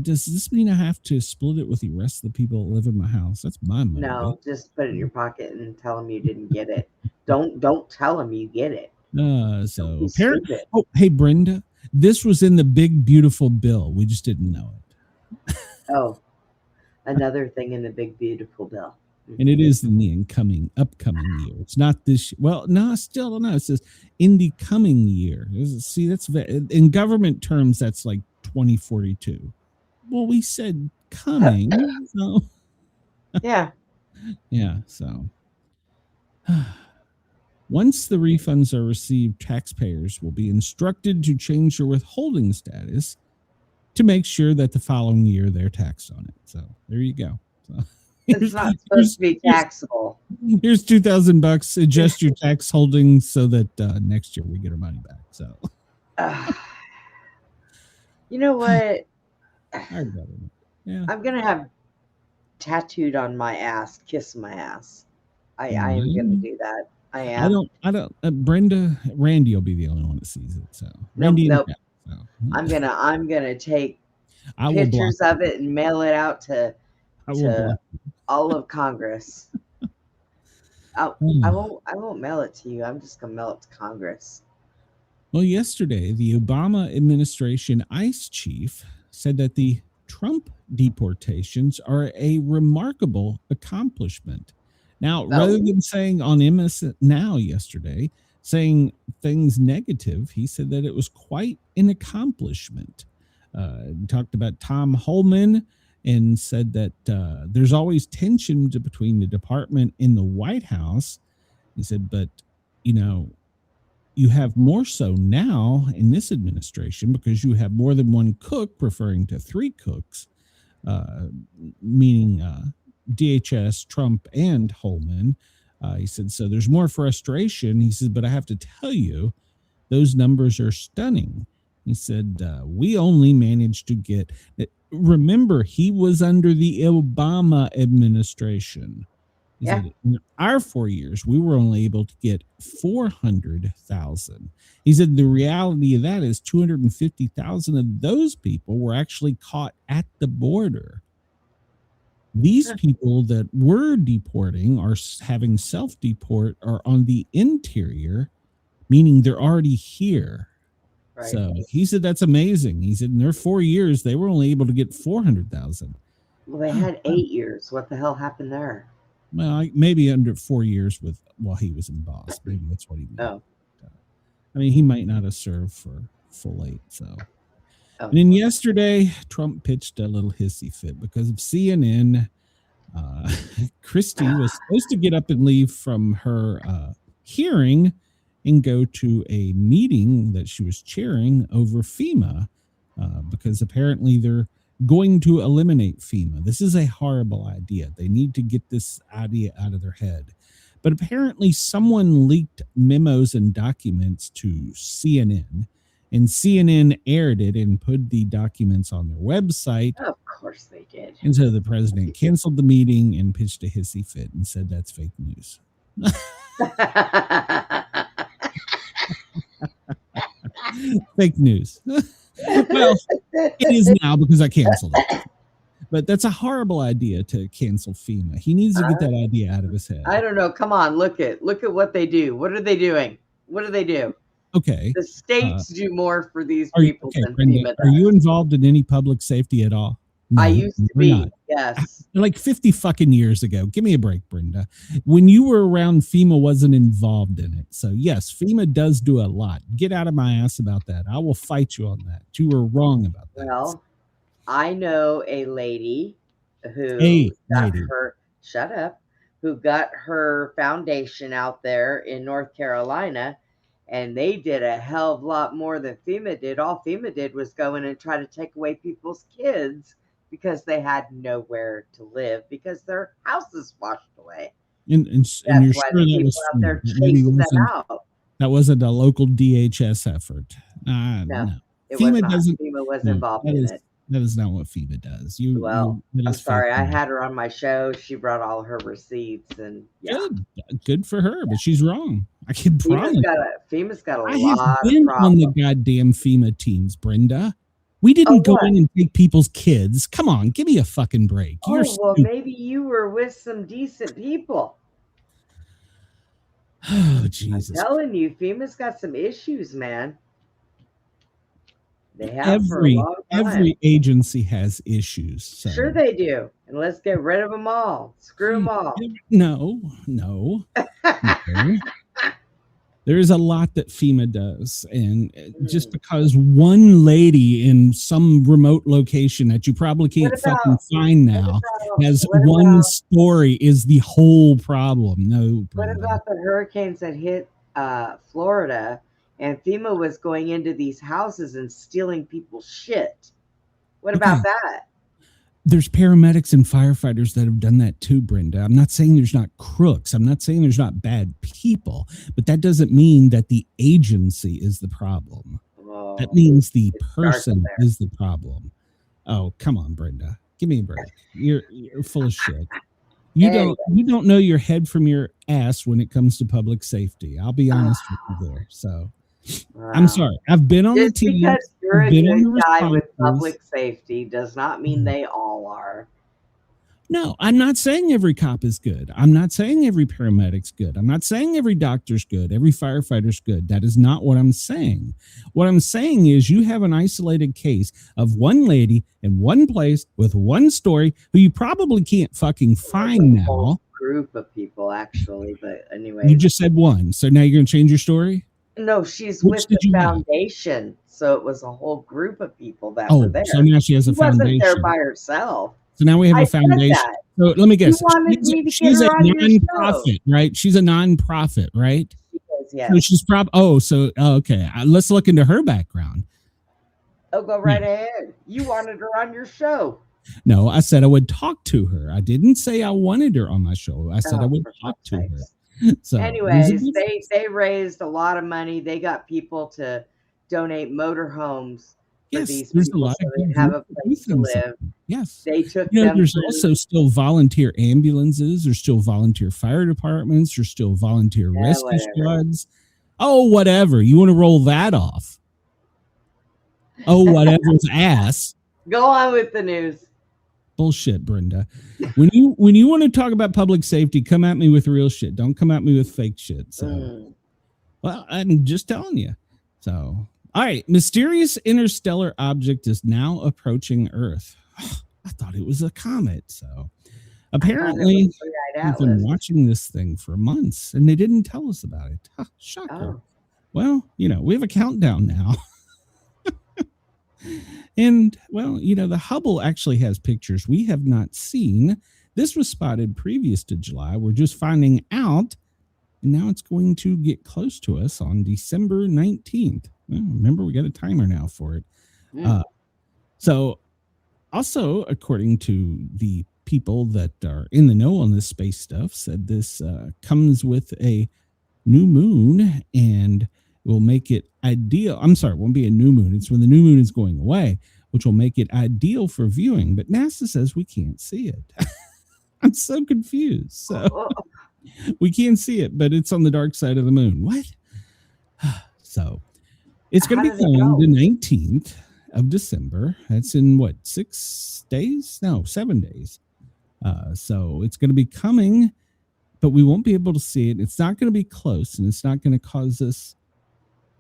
Does this mean I have to split it with the rest of the people that live in my house? That's my money. No, just put it in your pocket and tell them you didn't get it. Don't tell them you get it. So apparently, hey Brenda, this was in the big beautiful bill. We just didn't know it. Oh, another thing in the big beautiful bill. And it is in the upcoming year. It's not this. Well, no, I still don't know. It says in the coming year. See, that's in government terms. That's like 2042. Well, we said coming. So. Yeah. Yeah. So once the refunds are received, taxpayers will be instructed to change their withholding status to make sure that the following year they're taxed on it. So there you go. So. It's not supposed to be taxable. Here's $2,000. Adjust your tax holdings so that next year we get our money back. So, you know what? Yeah. I'm gonna have tattooed on my ass, kiss my ass. I am gonna do that. I am. I don't. Brenda, Randy will be the only one that sees it. So Randy, nope. I'm gonna take pictures of it and mail it out to all of Congress. I won't mail it to you. I'm just gonna mail it to Congress. Well, yesterday the Obama administration ICE chief said that the Trump deportations are a remarkable accomplishment. Now, rather than saying on MS Now yesterday, saying things negative, he said that it was quite an accomplishment. Talked about Tom Holman and said that there's always tension between the department and the White House. He said, but, you know, you have more so now in this administration because you have more than one cook, referring to three cooks, meaning DHS, Trump, and Holman. He said, so there's more frustration. He said, but I have to tell you, those numbers are stunning. He said, we only managed to get, remember, he was under the Obama administration. He said, in our 4 years, we were only able to get 400,000. He said, the reality of that is 250,000 of those people were actually caught at the border. These people that we're deporting are having self-deport are on the interior, meaning they're already here. Right. So he said, that's amazing. He said, in their 4 years, they were only able to get 400,000. Well, they had 8 years. What the hell happened there? Well, maybe under 4 years while he was in boss. Maybe that's what he meant. Oh. I mean, he might not have served for full 8. So, and then yesterday, Trump pitched a little hissy fit because of CNN. Christie was supposed to get up and leave from her hearing and go to a meeting that she was chairing over FEMA because apparently they're going to eliminate FEMA. This is a horrible idea. They need to get this idea out of their head. But apparently someone leaked memos and documents to CNN, and CNN aired it and put the documents on their website. Of course they did. And so the president canceled the meeting and pitched a hissy fit and said that's fake news. Fake news. Well, it is now because I canceled it. But that's a horrible idea to cancel FEMA. He needs to get that idea out of his head. I don't know. Come on, look at what they do. What are they doing? What do they do? Okay. The states do more for these people than Brenda, FEMA does. Are you involved in any public safety at all? No, I used to be. Not. Yes. Like 50 fucking years ago. Give me a break, Brenda. When you were around, FEMA wasn't involved in it. So yes, FEMA does do a lot. Get out of my ass about that. I will fight you on that. You were wrong about that. Well, I know a lady who got her foundation out there in North Carolina, and they did a hell of a lot more than FEMA did. All FEMA did was go in and try to take away people's kids because they had nowhere to live because their houses washed away. And you're sure that was out there chasing them out. That wasn't a local DHS effort. No. FEMA wasn't involved in it. That is not what FEMA does. I'm sorry. I had her on my show. She brought all her receipts, and good for her. But she's wrong. I can promise. FEMA's got a lot of problems. On the goddamn FEMA teams, Brenda. We didn't go in and take people's kids. Come on, give me a fucking break. Maybe you were with some decent people. Oh, Jesus. I'm telling you, FEMA's got some issues, man. They have every agency has issues. So. Sure they do. And let's get rid of them all. Screw them all. No. There's a lot that FEMA does. And just because one lady in some remote location that you probably can't fucking find now has one story is the whole problem. No. What about the hurricanes that hit Florida? And FEMA was going into these houses and stealing people's shit. What about that? There's paramedics and firefighters that have done that too, Brenda. I'm not saying there's not crooks. I'm not saying there's not bad people. But that doesn't mean that the agency is the problem. That means the person is the problem. Oh, come on, Brenda. Give me a break. You're full of shit. You don't know your head from your ass when it comes to public safety. I'll be honest with you there. So I'm sorry. I've been on the team. Because you're a good guy with public safety does not mean they all are. No, I'm not saying every cop is good. I'm not saying every paramedic's good. I'm not saying every doctor's good. Every firefighter's good. That is not what I'm saying. What I'm saying is you have an isolated case of one lady in one place with one story who you probably can't fucking find now. Group of people, actually, but anyway. You just said one. So now you're going to change your story? No, she's with the foundation. So it was a whole group of people that were there. So now she has a foundation. She wasn't there by herself. So now we have I a said foundation. that. So let me guess. You wanted me to get She's her a on your show. non-profit, right? She's a non-profit, right? She is, yes. So she's okay. Let's look into her background. Oh, go right ahead. You wanted her on your show. No, I said I would talk to her. I didn't say I wanted her on my show. I said I would talk to her. So anyways, they raised a lot of money. They got people to donate motorhomes for these people so they have a place to live. Yes. They took there's also still volunteer ambulances, there's still volunteer fire departments, there's still volunteer rescue squads. Oh, whatever. You want to roll that off? Oh, whatever's ass. Go on with the news. Bullshit, Brenda. When you want to talk about public safety, come at me with real shit. Don't come at me with fake shit. So, well, I'm just telling you. So, all right. Mysterious interstellar object is now approaching Earth. I thought it was a comet. So, apparently, we've been watching this thing for months, and they didn't tell us about it. Shocker. Oh. Well, we have a countdown now. And, well, the Hubble actually has pictures we have not seen. This was spotted previous to July. We're just finding out. And now it's going to get close to us on December 19th. Well, remember, we got a timer now for it. So, also, according to the people that are in the know on this space stuff, said this comes with a new moon and will make it ideal. I'm sorry, it won't be a new moon. It's when the new moon is going away, which will make it ideal for viewing. But NASA says we can't see it. I'm so confused. So we can't see it, but it's on the dark side of the moon. What? So it's going to be coming the 19th of December. That's in 6 days? No, 7 days. So it's going to be coming, but we won't be able to see it. It's not going to be close, and it's not going to cause us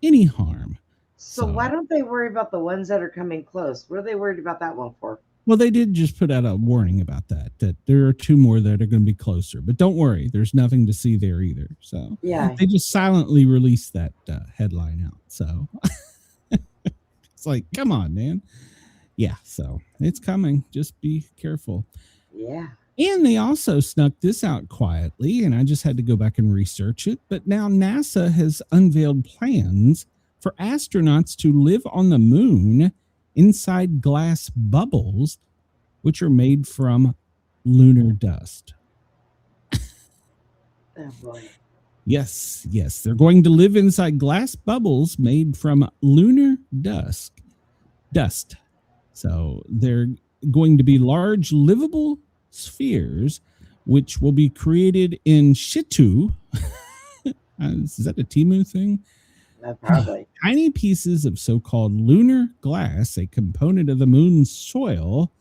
any harm. So why don't they worry about the ones that are coming close? What are they worried about that one for? Well, they did just put out a warning about that there are 2 more that are going to be closer. But don't worry, there's nothing to see there either. So yeah, they just silently released that headline out. So it's like, come on, man. Yeah, so it's coming. Just be careful. Yeah. And they also snuck this out quietly, and I just had to go back and research it. But now NASA has unveiled plans for astronauts to live on the moon inside glass bubbles, which are made from lunar dust. Oh, boy. Yes. They're going to live inside glass bubbles made from lunar dust. So they're going to be large, livable spheres, which will be created in situ. Is that a Timu thing? Probably. Tiny pieces of so-called lunar glass, a component of the moon's soil,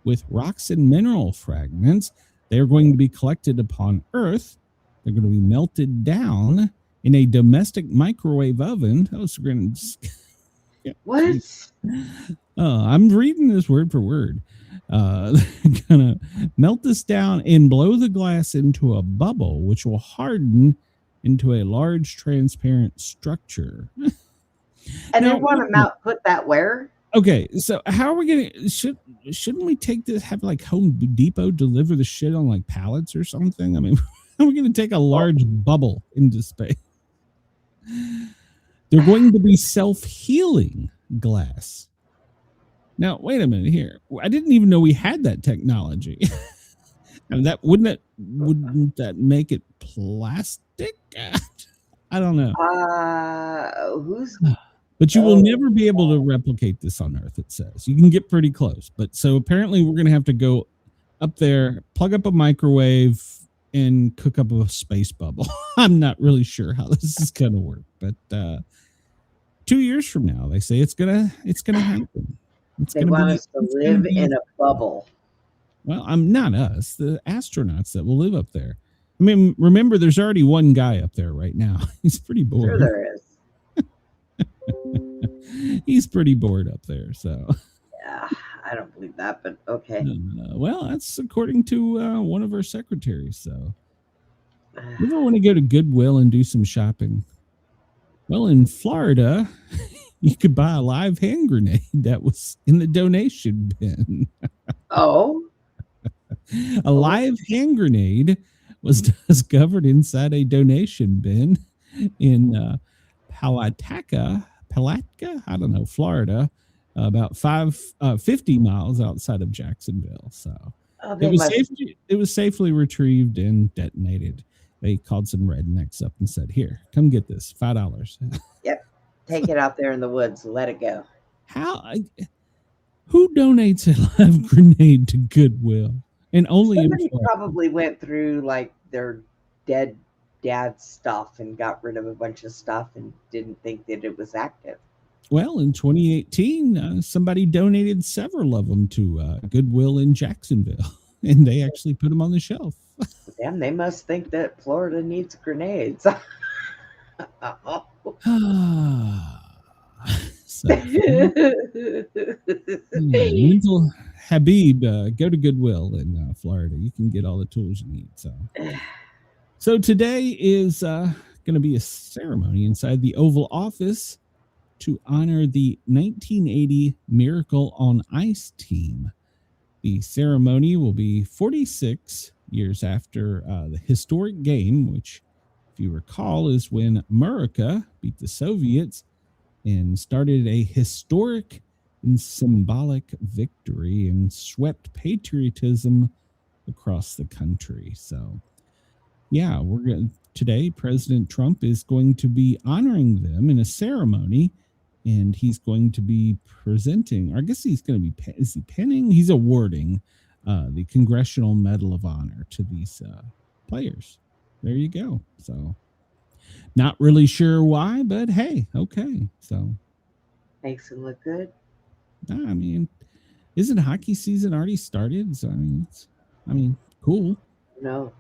with rocks and mineral fragments. They are going to be collected upon Earth. They're going to be melted down in a domestic microwave oven. Oh, so what? I'm reading this word for word. They're gonna melt this down and blow the glass into a bubble, which will harden into a large transparent structure. And now, they want to put that where? Okay, so how are we gonna shouldn't we take this, have like Home Depot deliver the shit on like pallets or something? I mean, how are we gonna take a large bubble into space? They're going to be self-healing glass. Now, wait a minute here. I didn't even know we had that technology. And that wouldn't that make it plastic? I don't know. But you will never be able to replicate this on Earth, it says. You can get pretty close. But so apparently we're going to have to go up there, plug up a microwave, and cook up a space bubble. I'm not really sure how this is going to work. But 2 years from now, they say it's gonna happen. They want us to live in a bubble. Well, not us, the astronauts that will live up there. I mean, remember, there's already one guy up there right now. He's pretty bored. Sure there is. He's pretty bored up there. So yeah, I don't believe that, but okay. Well, that's according to one of our secretaries. So you ever want to go to Goodwill and do some shopping? Well, in Florida, you could buy a live hand grenade that was in the donation bin. Oh? A live hand grenade was discovered inside a donation bin in Palatka, I don't know, Florida, about 50 miles outside of Jacksonville. So it was safely retrieved and detonated. They called some rednecks up and said, "Here, come get this, $5." Yep, take it out there in the woods, let it go. Who donates a live grenade to Goodwill? And only somebody probably went through like their dead dad's stuff and got rid of a bunch of stuff and didn't think that it was active. Well, in 2018, somebody donated several of them to Goodwill in Jacksonville, and they actually put them on the shelf. Damn, they must think that Florida needs grenades. Mental Habib, go to Goodwill in Florida. You can get all the tools you need. So today is going to be a ceremony inside the Oval Office to honor the 1980 Miracle on Ice team. The ceremony will be 46 years after the historic game, which, if you recall, is when America beat the Soviets and started a historic and symbolic victory and swept patriotism across the country. So, yeah, today President Trump is going to be honoring them in a ceremony, and he's going to be presenting, or I guess he's going to be, is he pinning? He's awarding the Congressional Medal of Honor to these players. There you go. So, not really sure why, but hey, okay. So makes him look good. I mean, isn't hockey season already started? So I mean, cool. No.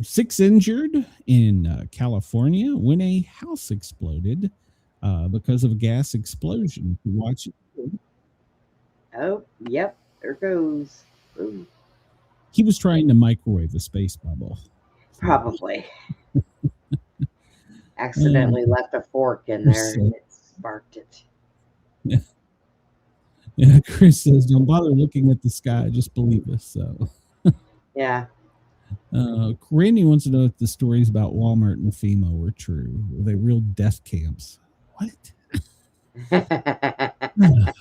6 injured in California when a house exploded because of a gas explosion. Watch it. Oh, yep. There goes. Ooh. He was trying to microwave a space bubble. Probably. Accidentally left a fork in there and it sparked it. Yeah. Yeah, Chris says, "Don't bother looking at the sky, just believe us." So, yeah. Randy wants to know if the stories about Walmart and FEMA were true. Were they real death camps? What?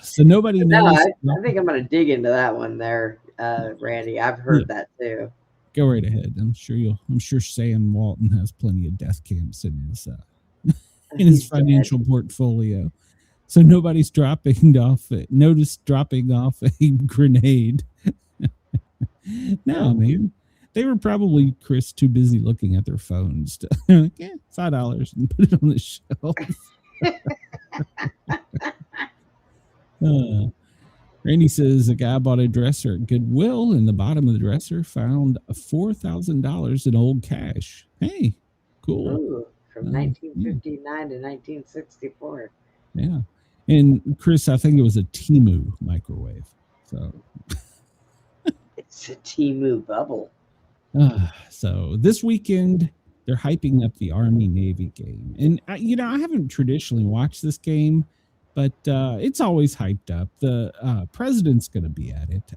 So nobody knows. I think I'm going to dig into that one there, Randy. I've heard that too. Go right ahead. I'm sure Sam Walton has plenty of death camps in his financial portfolio. So nobody's dropping off a grenade. No, man. They were probably, Chris, too busy looking at their phones to $5 and put it on the shelf. Randy says a guy bought a dresser at Goodwill, and the bottom of the dresser found $4,000 in old cash. Hey, cool. Ooh, from 1959 to 1964. Yeah. And Chris, I think it was a Temu microwave. So it's a Temu bubble. So this weekend, they're hyping up the Army-Navy game. And, I haven't traditionally watched this game, but it's always hyped up. The president's going to be at it.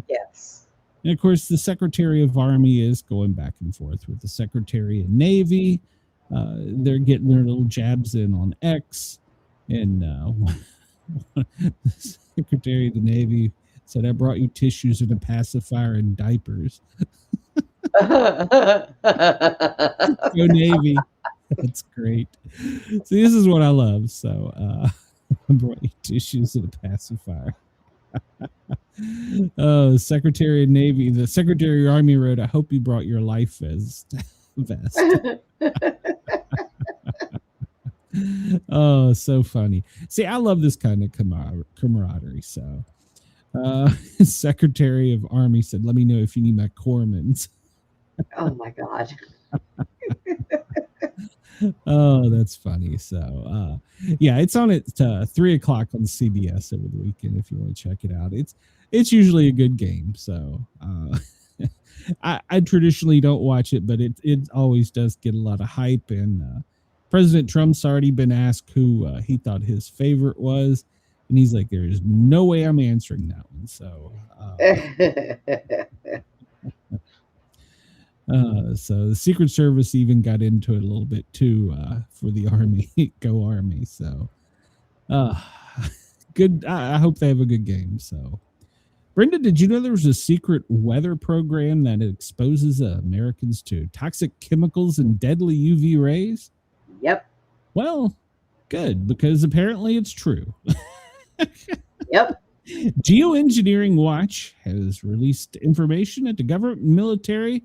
Yes. And, of course, the Secretary of Army is going back and forth with the Secretary of Navy. They're getting their little jabs in on X. And the Secretary of the Navy said, "I brought you tissues and a pacifier and diapers." Go Navy. That's great. See, this is what I love. So I brought you tissues and a pacifier. Secretary of Navy, the Secretary of Army wrote, "I hope you brought your life vest." Oh, so funny. See, I love this kind of camaraderie. So Secretary of Army said, "Let me know if you need my corpsmen." Oh my God. Oh, that's funny. So yeah, it's on at 3:00 on CBS over the weekend if you want to check it out. It's usually a good game. So I traditionally don't watch it, but it always does get a lot of hype. And President Trump's already been asked who he thought his favorite was, and he's like, "There is no way I'm answering that one." So So the Secret Service even got into it a little bit too for the Army. Go Army. So good. I hope they have a good game. So, Brenda, did you know there was a secret weather program that exposes Americans to toxic chemicals and deadly UV rays? Yep. Well, good, because apparently it's true. Yep. Geoengineering Watch has released information that the government and military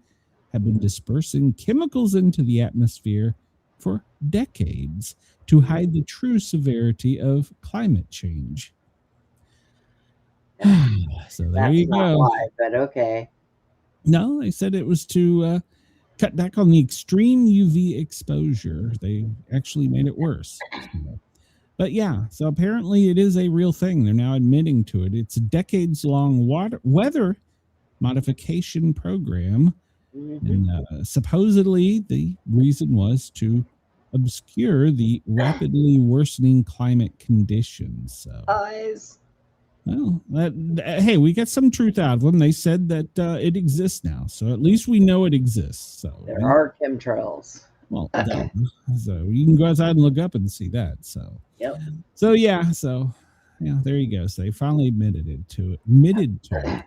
have been dispersing chemicals into the atmosphere for decades to hide the true severity of climate change. So there That's you not go. why, but okay. No, they said it was to cut back on the extreme UV exposure. They actually made it worse. But yeah, so apparently it is a real thing. They're now admitting to it. It's a decades-long weather modification program. And supposedly the reason was to obscure the rapidly worsening climate conditions. So, well, hey, we got some truth out of them. They said that it exists now, so at least we know it exists. So there are chemtrails. Well, so you can go outside and look up and see that. So, yep. So yeah, there you go. So they finally admitted to it.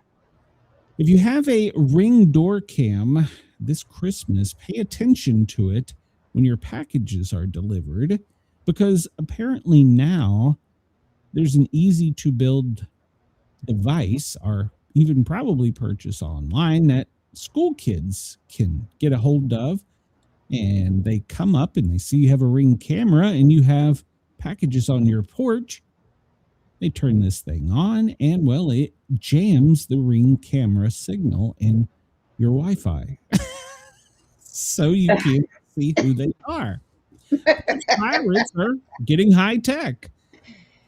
If you have a Ring door cam this Christmas, pay attention to it when your packages are delivered, because apparently now there's an easy to build device, or even probably purchase online, that school kids can get a hold of, and they come up and they see you have a Ring camera and you have packages on your porch. They turn this thing on, and well, it jams the Ring camera signal in your Wi-Fi. So you can't see who they are. Pirates are getting high tech.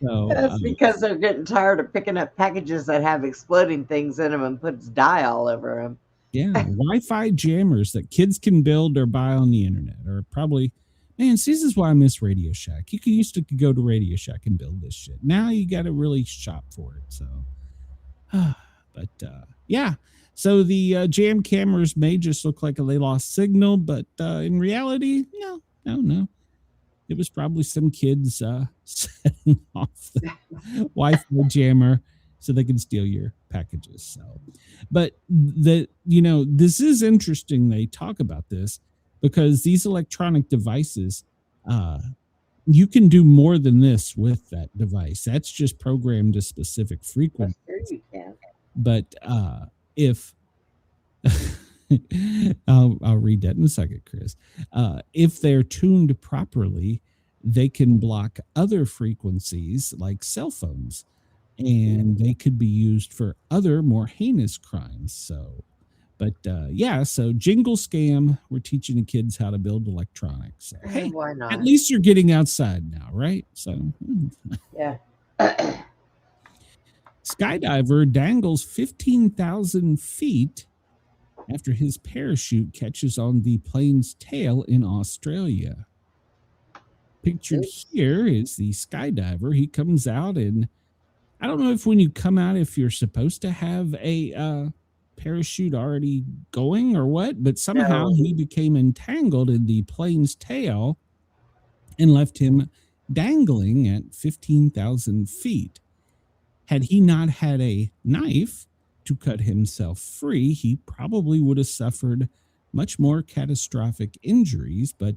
So, that's because they're getting tired of picking up packages that have exploding things in them and puts dye all over them. Yeah, Wi-Fi jammers that kids can build or buy on the internet, or probably, man, see, this is why I miss Radio Shack. You used to go to Radio Shack and build this shit. Now you got to really shop for it. So, but yeah. So the jam cameras may just look like they lost signal, but in reality, no. It was probably some kids setting off the Wi-Fi jammer so they can steal your packages. So, but this is interesting. They talk about this because these electronic devices, you can do more than this with that device. That's just programmed to specific frequency. Sure you can. But if I'll read that in a second, Chris. If they're tuned properly, they can block other frequencies like cell phones, and they could be used for other more heinous crimes. So, but so Jingle Scam, we're teaching the kids how to build electronics. So, hey, why not? At least you're getting outside now, right? So, yeah. Skydiver dangles 15,000 feet after his parachute catches on the plane's tail in Australia. Pictured here is the skydiver. He comes out, and I don't know if when you come out, if you're supposed to have a parachute already going or what, but somehow he became entangled in the plane's tail and left him dangling at 15,000 feet. Had he not had a knife to cut himself free, he probably would have suffered much more catastrophic injuries, but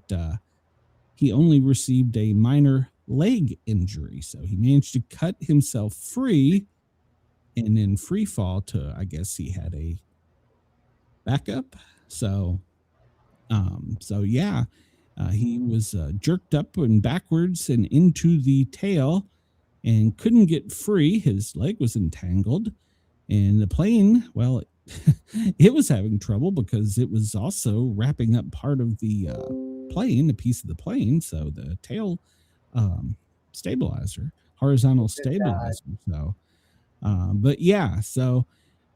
he only received a minor leg injury. So he managed to cut himself free, and in free fall to, I guess he had a backup. So, he was jerked up and backwards and into the tail and couldn't get free. His leg was entangled, and the plane, well, it was having trouble because it was also wrapping up part of the plane, a piece of the plane. So the tail stabilizer, horizontal stabilizer. So,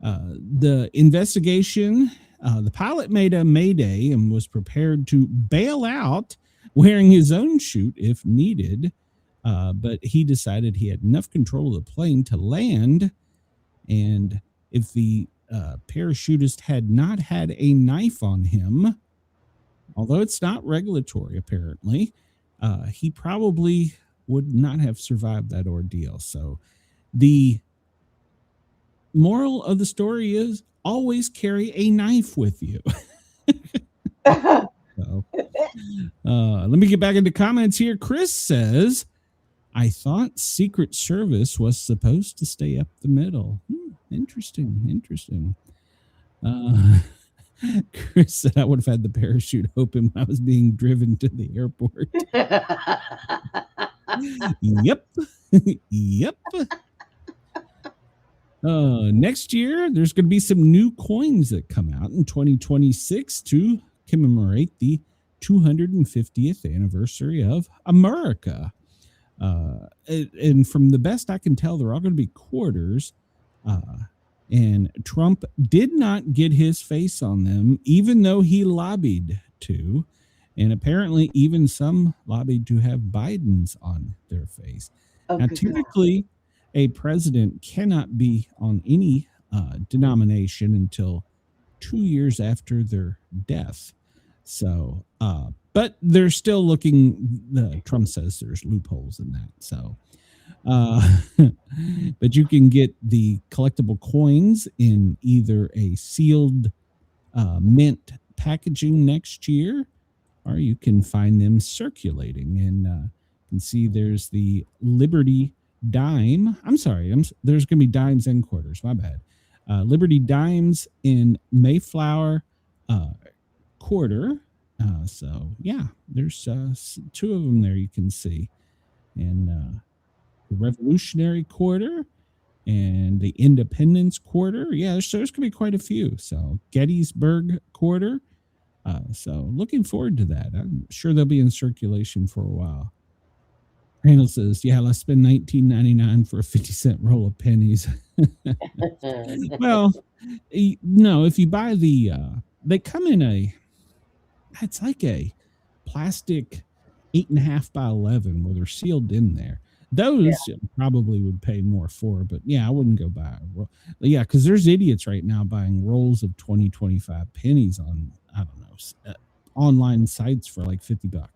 the investigation, the pilot made a mayday and was prepared to bail out wearing his own chute if needed. But he decided he had enough control of the plane to land. And if the parachutist had not had a knife on him, although it's not regulatory, apparently, he probably would not have survived that ordeal. So the moral of the story is always carry a knife with you. So, let me get back into comments here. Chris says, I thought Secret Service was supposed to stay up the middle. Interesting. Chris said, I would have had the parachute open when I was being driven to the airport. Yep. Yep. Next year, there's going to be some new coins that come out in 2026 to commemorate the 250th anniversary of America. And from the best I can tell, they're all going to be quarters. And Trump did not get his face on them, even though he lobbied to. And apparently, even some lobbied to have Biden's on their face. Now, typically, a president cannot be on any denomination until 2 years after their death. So, but they're still looking. Trump says there's loopholes in that. So, but you can get the collectible coins in either a sealed mint packaging next year, or you can find them circulating. And you can see there's the Liberty dime. I'm sorry. There's going to be dimes and quarters. My bad. Liberty dimes in Mayflower quarter. So yeah, there's two of them there you can see. And the Revolutionary quarter and the Independence quarter. Yeah, there's going to be quite a few. So Gettysburg quarter. So looking forward to that. I'm sure they'll be in circulation for a while. Randall says, yeah, let's spend $19.99 for a 50-cent roll of pennies. Well, no, if you buy they come in it's like a plastic 8.5 by 11 where they're sealed in there. Those probably would pay more for, but yeah, I wouldn't go buy a roll. Yeah, because there's idiots right now buying rolls of 20, 25 pennies on, I don't know, online sites for like $50.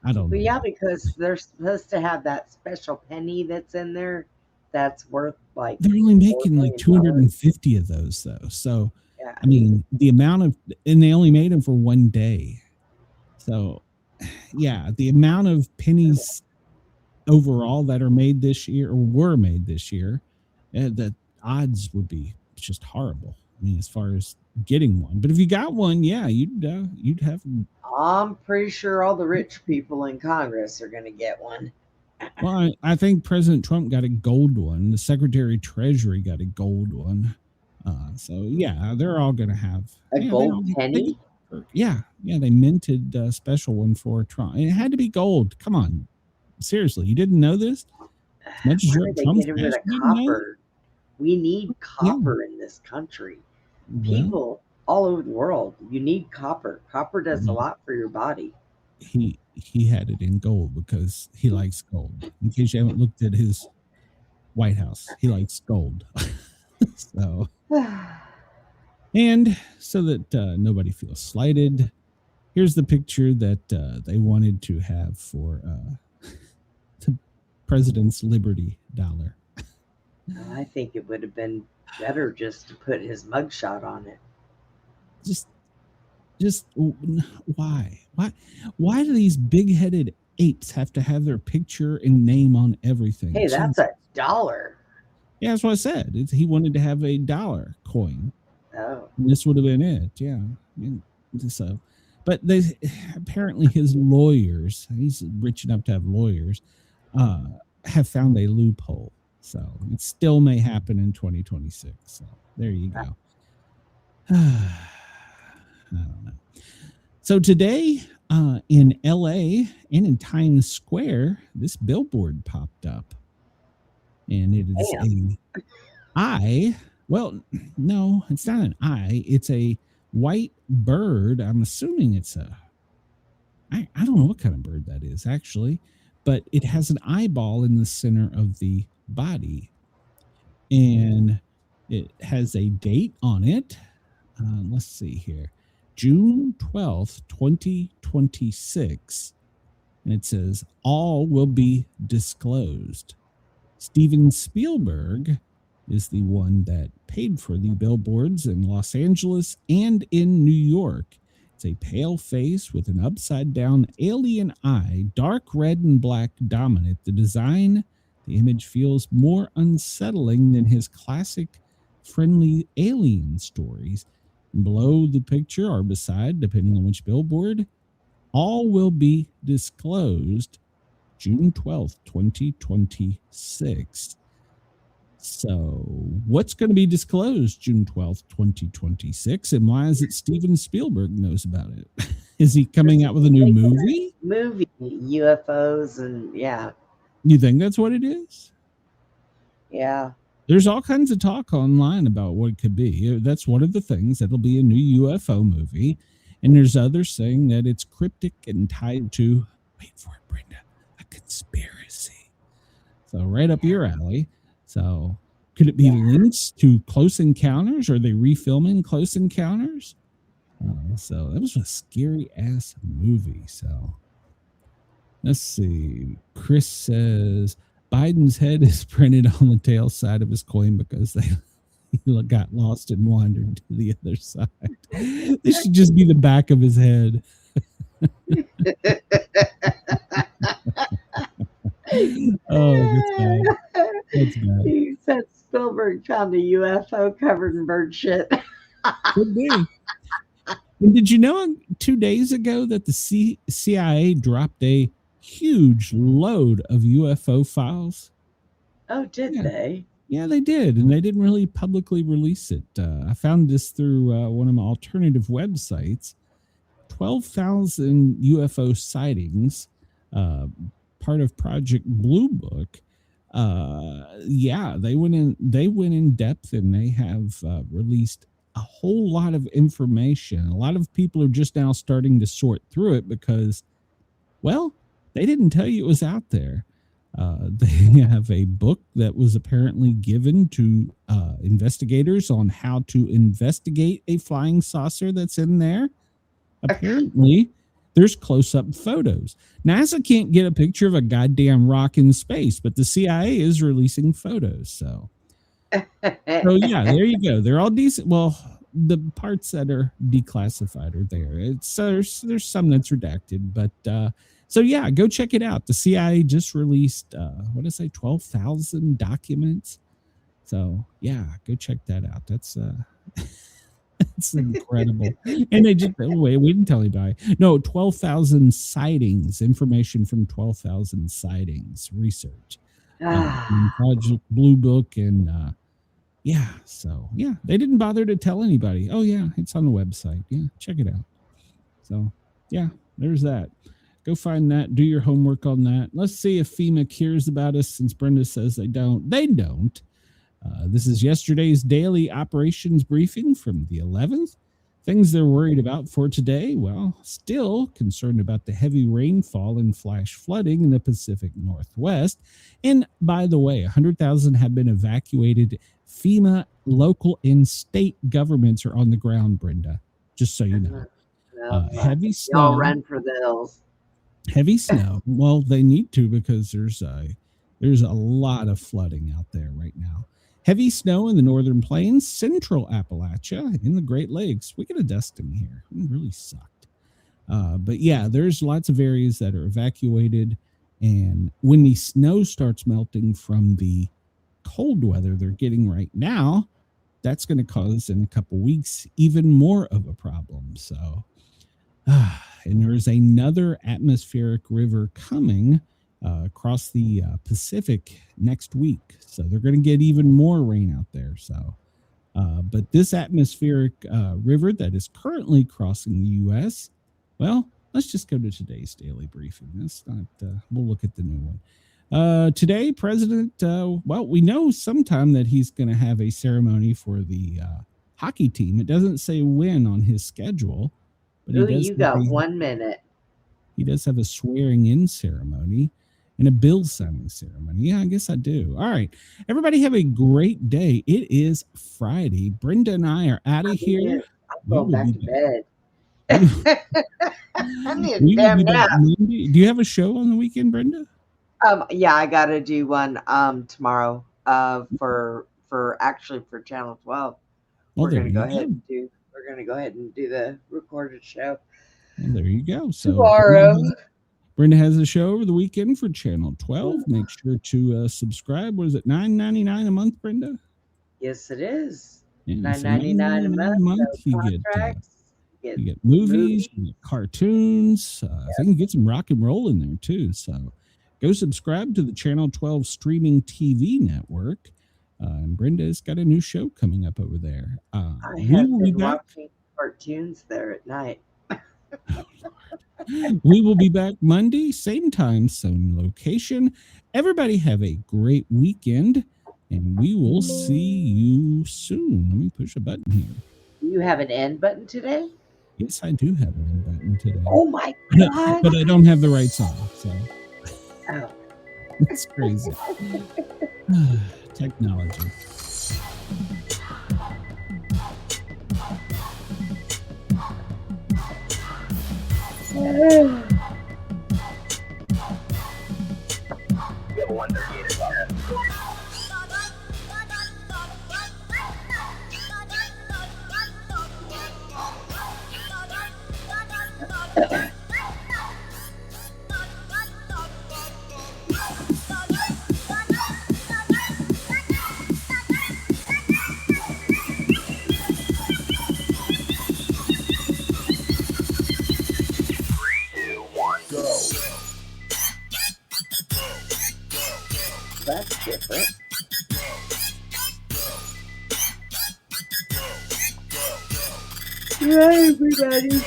I don't know. Yeah, because they're supposed to have that special penny that's in there that's worth like. They're only making like 250 of those though. So, yeah. I mean, the amount of, and they only made them for one day. So, yeah, the amount of pennies overall that are made this year or were made this year, the odds would be just horrible. I mean, as far as getting one, but if you got one, yeah, you'd have. I'm pretty sure all the rich people in Congress are going to get one. Well, I think President Trump got a gold one. The Secretary of Treasury got a gold one. So yeah, they're all going to have a gold penny. They minted a special one for Trump. And it had to be gold. Come on, seriously, you didn't know this? As much as you're Trump's copper. We need copper in this country. People all over the world, you need copper. Copper does a lot for your body. He had it in gold because he likes gold. In case you haven't looked at his White House, he likes gold. So, and so that nobody feels slighted, here's the picture that they wanted to have for the president's Liberty dollar. I think it would have been better just to put his mugshot on it. Just why do these big-headed apes have to have their picture and name on everything? Hey, that's $1. Yeah, that's what I said. He wanted to have a dollar coin. Oh, and this would have been it. Yeah. So, but they apparently his lawyers, he's rich enough to have lawyers, have found a loophole. So it still may happen in 2026. So there you go. I don't know. So today in LA and in Times Square, this billboard popped up. And it is an eye. Well, no, it's not an eye. It's a white bird. I'm assuming it's I don't know what kind of bird that is, actually. But it has an eyeball in the center of the body. And It has a date on it. Let's see here. June 12th, 2026. And it says, all will be disclosed. Steven Spielberg is the one that paid for the billboards in Los Angeles and in New York. It's a pale face with an upside-down alien eye, dark red and black dominant. The design, the image feels more unsettling than his classic friendly alien stories. Below the picture or beside, depending on which billboard, all will be disclosed June 12th, 2026. So what's going to be disclosed June 12th, 2026? And why is it Steven Spielberg knows about it? Is he coming out with a new movie? Movie, UFOs, and yeah. You think that's what it is? Yeah. There's all kinds of talk online about what it could be. That's one of the things. That'll be a new UFO movie. And there's others saying that it's cryptic and tied to, wait for it, Brenda, a conspiracy. So right up your alley. So could it be links to Close Encounters? Are they refilming Close Encounters? So that was a scary ass movie. So let's see. Chris says Biden's head is printed on the tail side of his coin because he got lost and wandered to the other side. This should just be the back of his head. Oh, that's bad. That's bad. He said Spielberg found a UFO covered in bird shit. Could be. And did you know 2 days ago that the CIA dropped a huge load of UFO files? Oh, did they? Yeah, they did. And they didn't really publicly release it. I found this through one of my alternative websites. 12,000 UFO sightings, part of Project Blue Book. They went in depth, and they have released a whole lot of information. A lot of people are just now starting to sort through it because, well, they didn't tell you it was out there. They have a book that was apparently given to investigators on how to investigate a flying saucer that's in there. Apparently, there's close-up photos. NASA can't get a picture of a goddamn rock in space, but the CIA is releasing photos. So yeah, there you go. They're all decent. Well, the parts that are declassified are there. It's there's some that's redacted, but so yeah, go check it out. The CIA just released 12,000 documents. So yeah, go check that out. That's that's incredible. And they just we didn't tell anybody. No, 12,000 sightings, information from 12,000 sightings research. Project Blue Book, and so yeah, they didn't bother to tell anybody. Oh yeah, it's on the website. Yeah, check it out. So yeah, there's that. Go find that. Do your homework on that. Let's see if FEMA cares about us, since Brenda says they don't. They don't. This is yesterday's daily operations briefing from the 11th. Things they're worried about for today. Well, still concerned about the heavy rainfall and flash flooding in the Pacific Northwest. And by the way, 100,000 have been evacuated. FEMA, local and state governments are on the ground, Brenda, just so you know. Heavy snow. Y'all run for the hills. Heavy snow. Well, they need to, because there's a lot of flooding out there right now. Heavy snow in the northern plains, central Appalachia, in the Great Lakes. We get a dusting here. It really sucked. But yeah, there's lots of areas that are evacuated. And when the snow starts melting from the cold weather they're getting right now, that's going to cause in a couple weeks even more of a problem. So, and there's another atmospheric river coming across the Pacific next week. So they're going to get even more rain out there. So, but this atmospheric river that is currently crossing the U.S., well, let's just go to today's daily briefing. That's not, we'll look at the new one. Today, President, we know sometime that he's going to have a ceremony for the hockey team. It doesn't say when on his schedule. But you got 1 minute. He does have a swearing in ceremony. and a bill signing ceremony. Yeah, I guess I do. All right. Everybody have a great day. It is Friday. Brenda and I are out of here. I'm going back to bed. I need a We will damn be back nap. Monday. Do you have a show on the weekend, Brenda? Yeah, I gotta do one tomorrow. For Channel 12. Well, We're there gonna you go go. ahead and do the recorded show Well, there you go. So tomorrow. Brenda has a show over the weekend for Channel 12. Make sure to subscribe. What is it, $9.99 a month, Brenda? Yes, it is. Yeah, so $9.99 a month. You get movies, you get cartoons. I think you get some rock and roll in there too. So go subscribe to the Channel 12 streaming TV network. And Brenda's got a new show coming up over there. I We have will be been back. watching cartoons there at night. We will be back Monday, same time, same location. Everybody have a great weekend, and we will see you soon. Let me push a button here. Do you have an end button today? Yes, I do have an end button today. Oh my God. But I don't have the right song, so Oh. it's crazy. Technology. That's different. Hi, everybody.